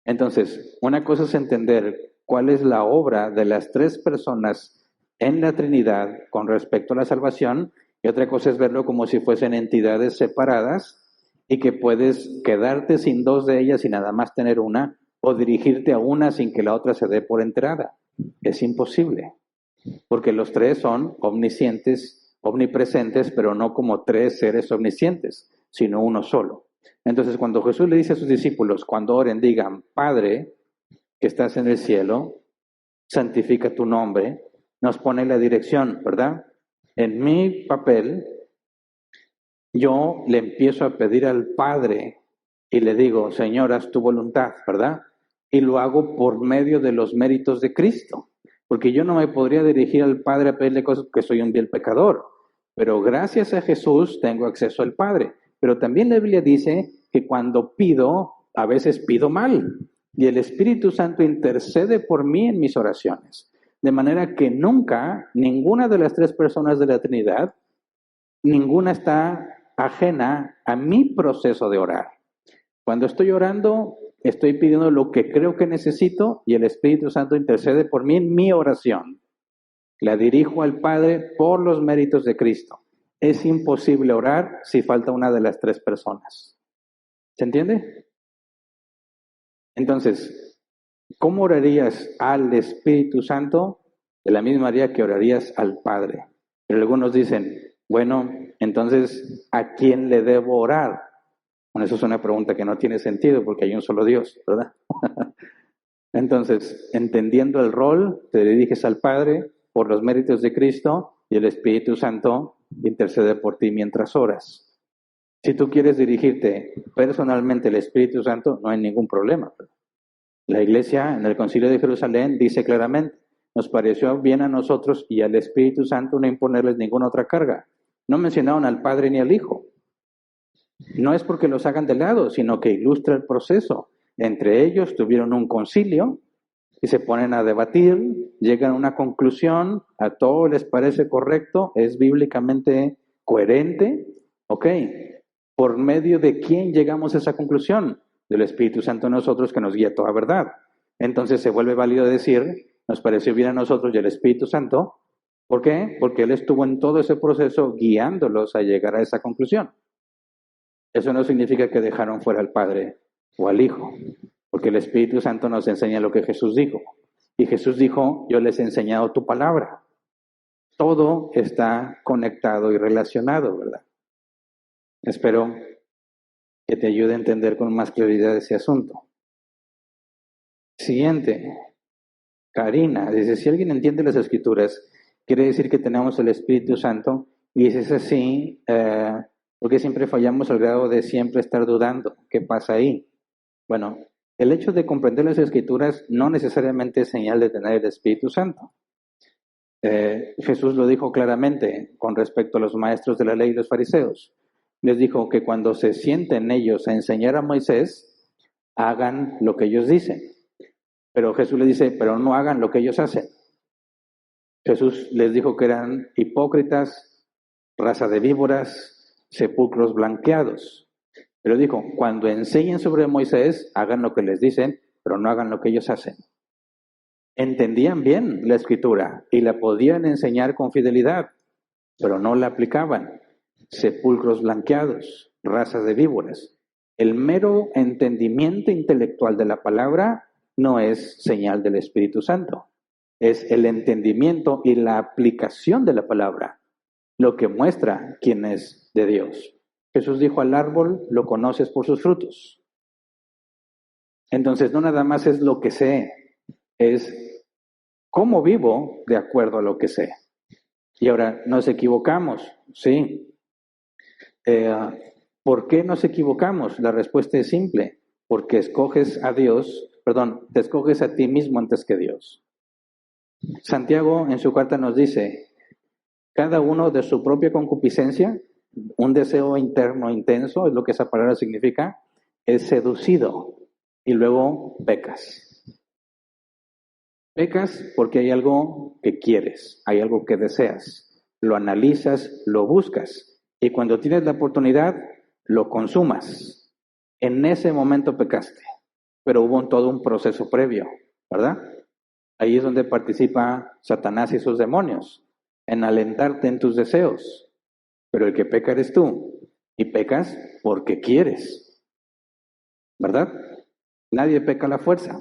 Entonces, una cosa es entender cuál es la obra de las tres personas en la Trinidad con respecto a la salvación, y otra cosa es verlo como si fuesen entidades separadas y que puedes quedarte sin dos de ellas y nada más tener una, o dirigirte a una sin que la otra se dé por enterada. Es imposible, porque los tres son omniscientes, omnipresentes, pero no como tres seres omniscientes, sino uno solo. Entonces, cuando Jesús le dice a sus discípulos, cuando oren, digan, Padre, que estás en el cielo, santifica tu nombre, nos pone la dirección, ¿verdad? En mi papel, yo le empiezo a pedir al Padre y le digo, Señor, haz tu voluntad, ¿verdad? Y lo hago por medio de los méritos de Cristo, porque yo no me podría dirigir al Padre a pedirle cosas porque soy un vil pecador, pero gracias a Jesús tengo acceso al Padre. Pero también la Biblia dice que cuando pido, a veces pido mal, y el Espíritu Santo intercede por mí en mis oraciones. De manera que nunca, ninguna de las tres personas de la Trinidad, ninguna está ajena a mi proceso de orar. Cuando estoy orando, estoy pidiendo lo que creo que necesito y el Espíritu Santo intercede por mí en mi oración. La dirijo al Padre por los méritos de Cristo. Es imposible orar si falta una de las tres personas. ¿Se entiende? Entonces, ¿cómo orarías al Espíritu Santo? De la misma manera que orarías al Padre. Pero algunos dicen, bueno, entonces, ¿a quién le debo orar? Bueno, eso es una pregunta que no tiene sentido porque hay un solo Dios, ¿verdad? Entonces, entendiendo el rol, te diriges al Padre por los méritos de Cristo y el Espíritu Santo intercede por ti mientras oras. Si tú quieres dirigirte personalmente al Espíritu Santo, no hay ningún problema. La Iglesia en el Concilio de Jerusalén dice claramente, nos pareció bien a nosotros y al Espíritu Santo no imponerles ninguna otra carga. No mencionaron al Padre ni al Hijo. No es porque los hagan de lado, sino que ilustra el proceso. Entre ellos tuvieron un concilio y se ponen a debatir, llegan a una conclusión, a todos les parece correcto, es bíblicamente coherente. Ok, ¿por medio de quién llegamos a esa conclusión? Del Espíritu Santo en nosotros que nos guía a toda verdad. Entonces se vuelve válido decir, nos pareció bien a nosotros y al Espíritu Santo. ¿Por qué? Porque Él estuvo en todo ese proceso guiándolos a llegar a esa conclusión. Eso no significa que dejaron fuera al Padre o al Hijo, porque el Espíritu Santo nos enseña lo que Jesús dijo. Y Jesús dijo, yo les he enseñado tu palabra. Todo está conectado y relacionado, ¿verdad? Espero que te ayude a entender con más claridad ese asunto. Siguiente, Karina, dice, si alguien entiende las Escrituras, quiere decir que tenemos el Espíritu Santo, y si es así, porque siempre fallamos al grado de siempre estar dudando. ¿Qué pasa ahí? Bueno, el hecho de comprender las Escrituras no necesariamente es señal de tener el Espíritu Santo. Jesús lo dijo claramente con respecto a los maestros de la ley y los fariseos. Les dijo que cuando se sienten ellos a enseñar a Moisés, hagan lo que ellos dicen. Pero Jesús les dice, pero no hagan lo que ellos hacen. Jesús les dijo que eran hipócritas, raza de víboras, sepulcros blanqueados. Pero dijo, cuando enseñen sobre Moisés, hagan lo que les dicen, pero no hagan lo que ellos hacen. Entendían bien la Escritura y la podían enseñar con fidelidad, pero no la aplicaban. Sepulcros blanqueados, razas de víboras. El mero entendimiento intelectual de la palabra no es señal del Espíritu Santo. Es el entendimiento y la aplicación de la palabra lo que muestra quién es de Dios. Jesús dijo al árbol, lo conoces por sus frutos. Entonces, no nada más es lo que sé, es cómo vivo de acuerdo a lo que sé. Y ahora, nos equivocamos, ¿sí? ¿Por qué nos equivocamos? La respuesta es simple, porque te escoges a ti mismo antes que Dios. Santiago en su carta nos dice, cada uno de su propia concupiscencia, un deseo interno intenso, es lo que esa palabra significa, es seducido y luego pecas. Pecas porque hay algo que quieres, hay algo que deseas, lo analizas, lo buscas y cuando tienes la oportunidad, lo consumas. En ese momento pecaste, pero hubo todo un proceso previo, ¿verdad? Ahí es donde participa Satanás y sus demonios, en alentarte en tus deseos. Pero el que peca eres tú, y pecas porque quieres, ¿verdad? Nadie peca a la fuerza.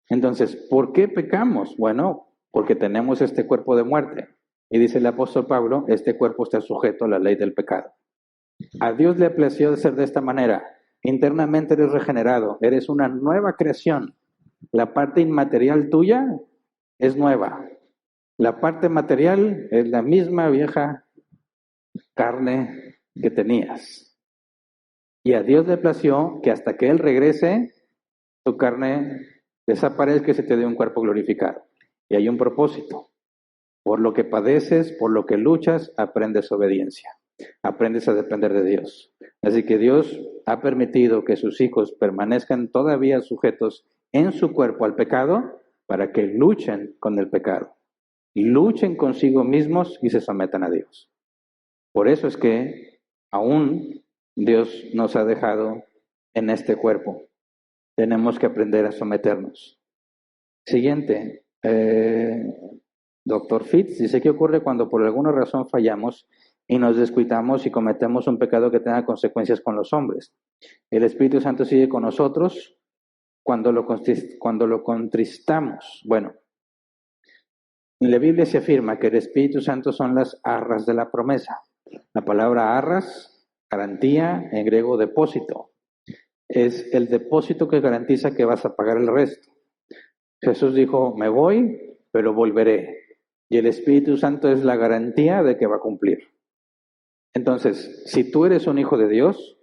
Entonces, ¿por qué pecamos? Bueno, porque tenemos este cuerpo de muerte. Y dice el apóstol Pablo, este cuerpo está sujeto a la ley del pecado. A Dios le plació ser de esta manera. Internamente eres regenerado, eres una nueva creación. La parte inmaterial tuya es nueva. La parte material es la misma vieja carne que tenías. Y a Dios le plació que hasta que Él regrese, tu carne desaparezca y se te dé un cuerpo glorificado. Y hay un propósito. Por lo que padeces, por lo que luchas, aprendes obediencia. Aprendes a depender de Dios. Así que Dios ha permitido que sus hijos permanezcan todavía sujetos en su cuerpo al pecado para que luchen con el pecado. Luchen consigo mismos y se sometan a Dios. Por eso es que aún Dios nos ha dejado en este cuerpo. Tenemos que aprender a someternos. Siguiente. Doctor Fitz dice, ¿qué ocurre cuando por alguna razón fallamos y nos descuidamos y cometemos un pecado que tenga consecuencias con los hombres? El Espíritu Santo sigue con nosotros cuando lo contristamos. Bueno, en la Biblia se afirma que el Espíritu Santo son las arras de la promesa. La palabra arras, garantía, en griego depósito. Es el depósito que garantiza que vas a pagar el resto. Jesús dijo, me voy, pero volveré. Y el Espíritu Santo es la garantía de que va a cumplir. Entonces, si tú eres un hijo de Dios,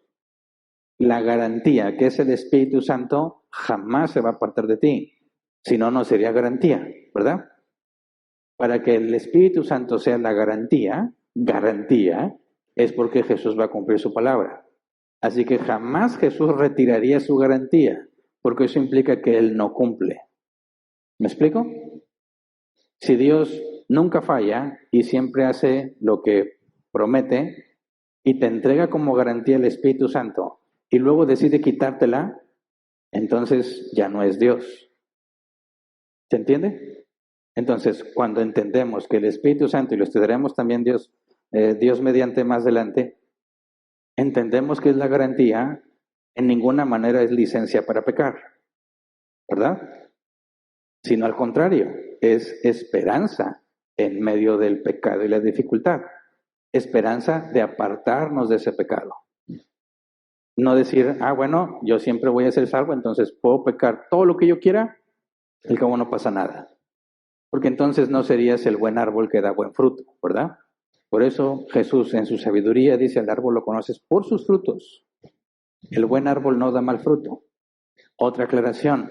la garantía que es el Espíritu Santo jamás se va a apartar de ti. Si no, no sería garantía, ¿verdad? Para que el Espíritu Santo sea la garantía, es porque Jesús va a cumplir su palabra. Así que jamás Jesús retiraría su garantía, porque eso implica que Él no cumple. ¿Me explico? Si Dios nunca falla y siempre hace lo que promete y te entrega como garantía el Espíritu Santo y luego decide quitártela, entonces ya no es Dios. ¿Se entiende? Entonces, cuando entendemos que el Espíritu Santo, y lo estudiaremos también Dios mediante más adelante, entendemos que es la garantía, en ninguna manera es licencia para pecar, ¿verdad? Sino al contrario, es esperanza en medio del pecado y la dificultad. Esperanza de apartarnos de ese pecado. No decir, bueno, yo siempre voy a ser salvo, entonces puedo pecar todo lo que yo quiera, al cabo no pasa nada. Porque entonces no serías el buen árbol que da buen fruto, ¿verdad? Por eso Jesús en su sabiduría dice, el árbol lo conoces por sus frutos. El buen árbol no da mal fruto. Otra aclaración,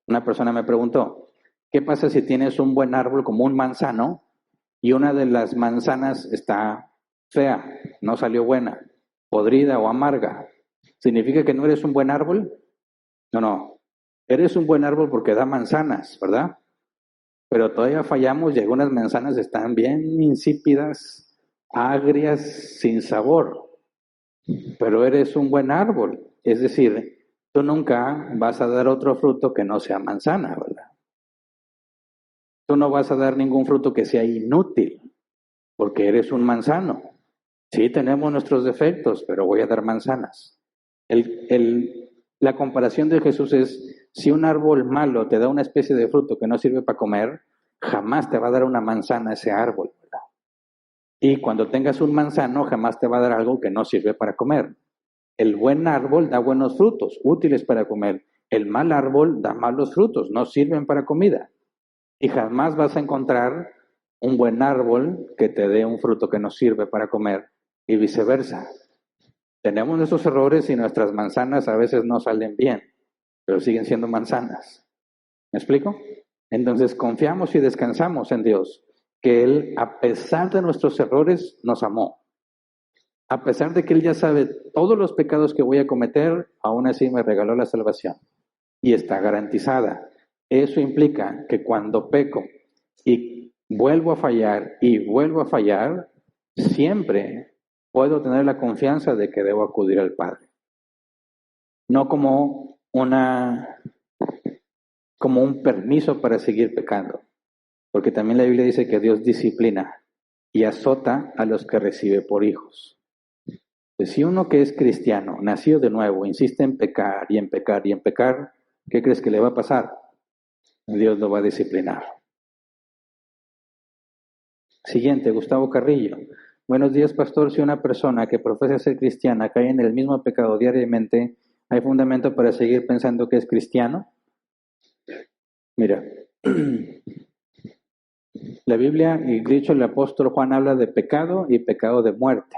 una persona me preguntó, ¿qué pasa si tienes un buen árbol como un manzano y una de las manzanas está fea, no salió buena, podrida o amarga? ¿Significa que no eres un buen árbol? No. Eres un buen árbol porque da manzanas, ¿verdad? Pero todavía fallamos y algunas manzanas están bien insípidas, agrias, sin sabor. Pero eres un buen árbol. Es decir, tú nunca vas a dar otro fruto que no sea manzana, ¿verdad? Tú no vas a dar ningún fruto que sea inútil, porque eres un manzano. Sí, tenemos nuestros defectos, pero voy a dar manzanas. La comparación de Jesús es, si un árbol malo te da una especie de fruto que no sirve para comer, jamás te va a dar una manzana ese árbol, ¿verdad? Y cuando tengas un manzano, jamás te va a dar algo que no sirve para comer. El buen árbol da buenos frutos, útiles para comer. El mal árbol da malos frutos, no sirven para comida. Y jamás vas a encontrar un buen árbol que te dé un fruto que no sirve para comer y viceversa. Tenemos nuestros errores y nuestras manzanas a veces no salen bien, pero siguen siendo manzanas. ¿Me explico? Entonces confiamos y descansamos en Dios, que Él, a pesar de nuestros errores, nos amó. A pesar de que Él ya sabe todos los pecados que voy a cometer, aún así me regaló la salvación. Y está garantizada. Eso implica que cuando peco y vuelvo a fallar, siempre puedo tener la confianza de que debo acudir al Padre. No como un permiso para seguir pecando. Porque también la Biblia dice que Dios disciplina y azota a los que recibe por hijos. Si uno que es cristiano, nacido de nuevo, insiste en pecar y en pecar y en pecar, ¿qué crees que le va a pasar? Dios lo va a disciplinar. Siguiente, Gustavo Carrillo. Buenos días, pastor. Si una persona que profesa ser cristiana cae en el mismo pecado diariamente, ¿hay fundamento para seguir pensando que es cristiano? Mira, la Biblia, y dicho el apóstol Juan, habla de pecado y pecado de muerte.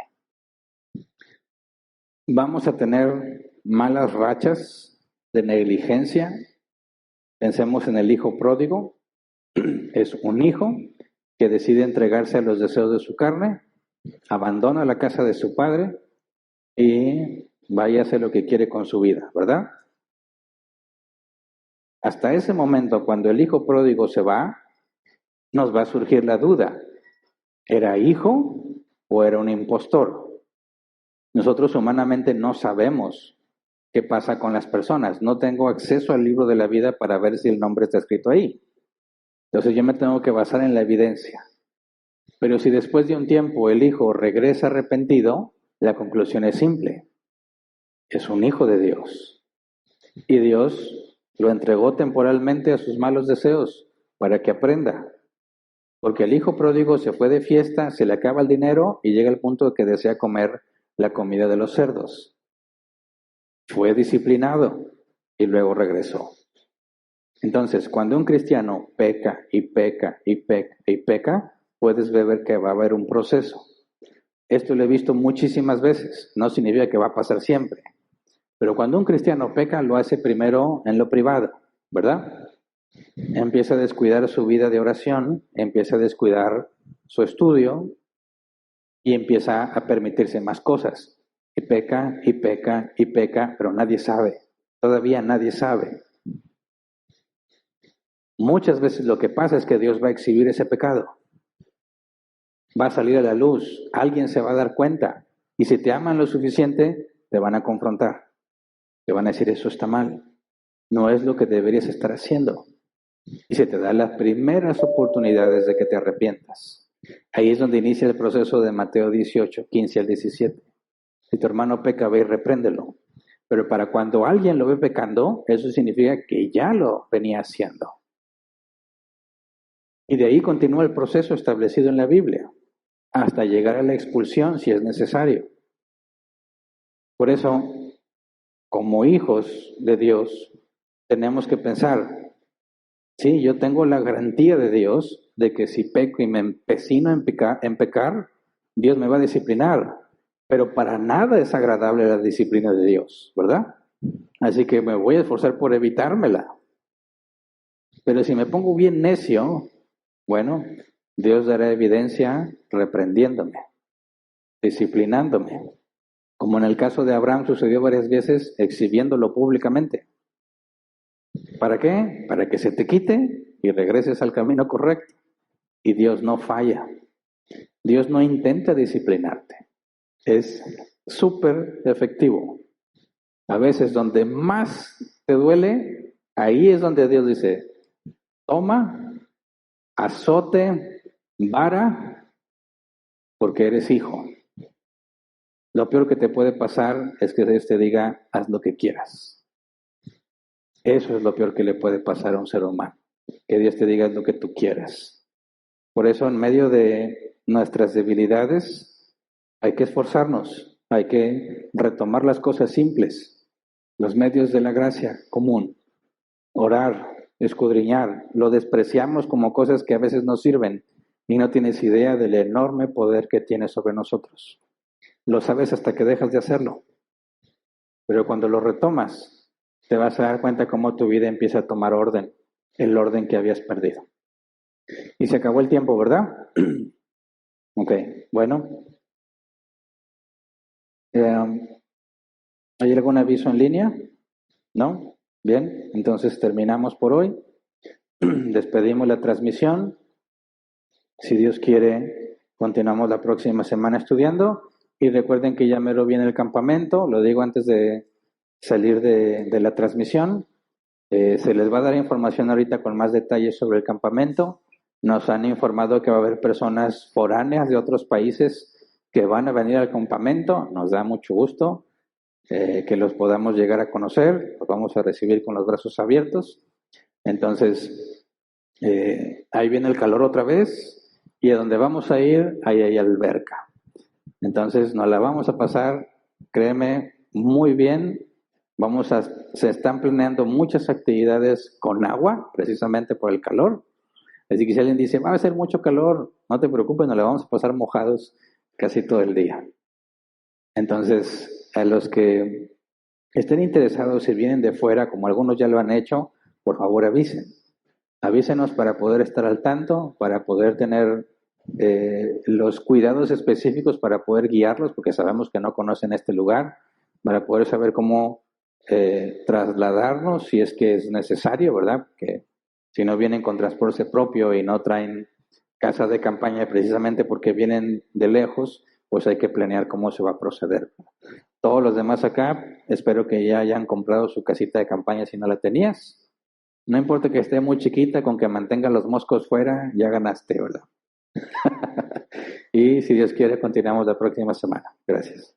Vamos a tener malas rachas de negligencia. Pensemos en el hijo pródigo. Es un hijo que decide entregarse a los deseos de su carne, abandona la casa de su padre y vaya a hacer lo que quiere con su vida, ¿verdad? Hasta ese momento, cuando el hijo pródigo se va, nos va a surgir la duda, ¿era hijo o era un impostor? Nosotros humanamente no sabemos qué pasa con las personas. No tengo acceso al libro de la vida para ver si el nombre está escrito ahí. Entonces yo me tengo que basar en la evidencia. Pero si después de un tiempo el hijo regresa arrepentido, la conclusión es simple. Es un hijo de Dios. Y Dios lo entregó temporalmente a sus malos deseos para que aprenda. Porque el hijo pródigo se fue de fiesta, se le acaba el dinero y llega al punto de que desea comer la comida de los cerdos. Fue disciplinado y luego regresó. Entonces, cuando un cristiano peca y peca y peca y peca, puedes ver que va a haber un proceso. Esto lo he visto muchísimas veces, no significa que va a pasar siempre. Pero cuando un cristiano peca, lo hace primero en lo privado, ¿verdad? Empieza a descuidar su vida de oración, empieza a descuidar su estudio y empieza a permitirse más cosas. Y peca, y peca, y peca, pero nadie sabe. Todavía nadie sabe. Muchas veces lo que pasa es que Dios va a exhibir ese pecado. Va a salir a la luz, alguien se va a dar cuenta. Y si te aman lo suficiente, te van a confrontar. Te van a decir, eso está mal. No es lo que deberías estar haciendo. Y se te da las primeras oportunidades de que te arrepientas. Ahí es donde inicia el proceso de Mateo 18, 15 al 17. Si tu hermano peca, ve y repréndelo. Pero para cuando alguien lo ve pecando, eso significa que ya lo venía haciendo. Y de ahí continúa el proceso establecido en la Biblia, hasta llegar a la expulsión si es necesario. Por eso, como hijos de Dios, tenemos que pensar, sí, yo tengo la garantía de Dios de que si peco y me empecino en pecar, Dios me va a disciplinar. Pero para nada es agradable la disciplina de Dios, ¿verdad? Así que me voy a esforzar por evitármela. Pero si me pongo bien necio, bueno, Dios dará evidencia reprendiéndome, disciplinándome. Como en el caso de Abraham sucedió varias veces, exhibiéndolo públicamente. ¿Para qué? Para que se te quite y regreses al camino correcto. Y Dios no falla. Dios no intenta disciplinarte. Es súper efectivo. A veces donde más te duele, ahí es donde Dios dice, toma, azote, vara, porque eres hijo. Lo peor que te puede pasar es que Dios te diga, haz lo que quieras. Eso es lo peor que le puede pasar a un ser humano, que Dios te diga lo que tú quieras. Por eso en medio de nuestras debilidades hay que esforzarnos, hay que retomar las cosas simples, los medios de la gracia común, orar, escudriñar, lo despreciamos como cosas que a veces no sirven y no tienes idea del enorme poder que tiene sobre nosotros. Lo sabes hasta que dejas de hacerlo, pero cuando lo retomas, te vas a dar cuenta cómo tu vida empieza a tomar orden, el orden que habías perdido. Y se acabó el tiempo, ¿verdad? Ok, bueno. ¿Hay algún aviso en línea? ¿No? Bien, entonces terminamos por hoy. Despedimos la transmisión. Si Dios quiere, continuamos la próxima semana estudiando. Y recuerden que ya mero viene el campamento, lo digo antes de salir de la transmisión. Se les va a dar información ahorita con más detalles sobre el campamento. Nos han informado que va a haber personas foráneas de otros países que van a venir al campamento. Nos da mucho gusto que los podamos llegar a conocer, los vamos a recibir con los brazos abiertos. Entonces, ahí viene el calor otra vez, y a donde vamos a ir, ahí hay alberca. Entonces, nos la vamos a pasar, créeme, muy bien. Se están planeando muchas actividades con agua, precisamente por el calor. Así que si alguien dice, va a ser mucho calor, no te preocupes, nos la vamos a pasar mojados casi todo el día. Entonces, a los que estén interesados, si vienen de fuera, como algunos ya lo han hecho, por favor avisen. Avísenos para poder estar al tanto, para poder tener los cuidados específicos para poder guiarlos, porque sabemos que no conocen este lugar, para poder saber cómo trasladarnos si es que es necesario, ¿verdad? Que si no vienen con transporte propio y no traen casa de campaña precisamente porque vienen de lejos, pues hay que planear cómo se va a proceder. Todos los demás acá, espero que ya hayan comprado su casita de campaña si no la tenías. No importa que esté muy chiquita, con que mantenga los moscos fuera, ya ganaste, ¿verdad? Y si Dios quiere, continuamos la próxima semana. Gracias.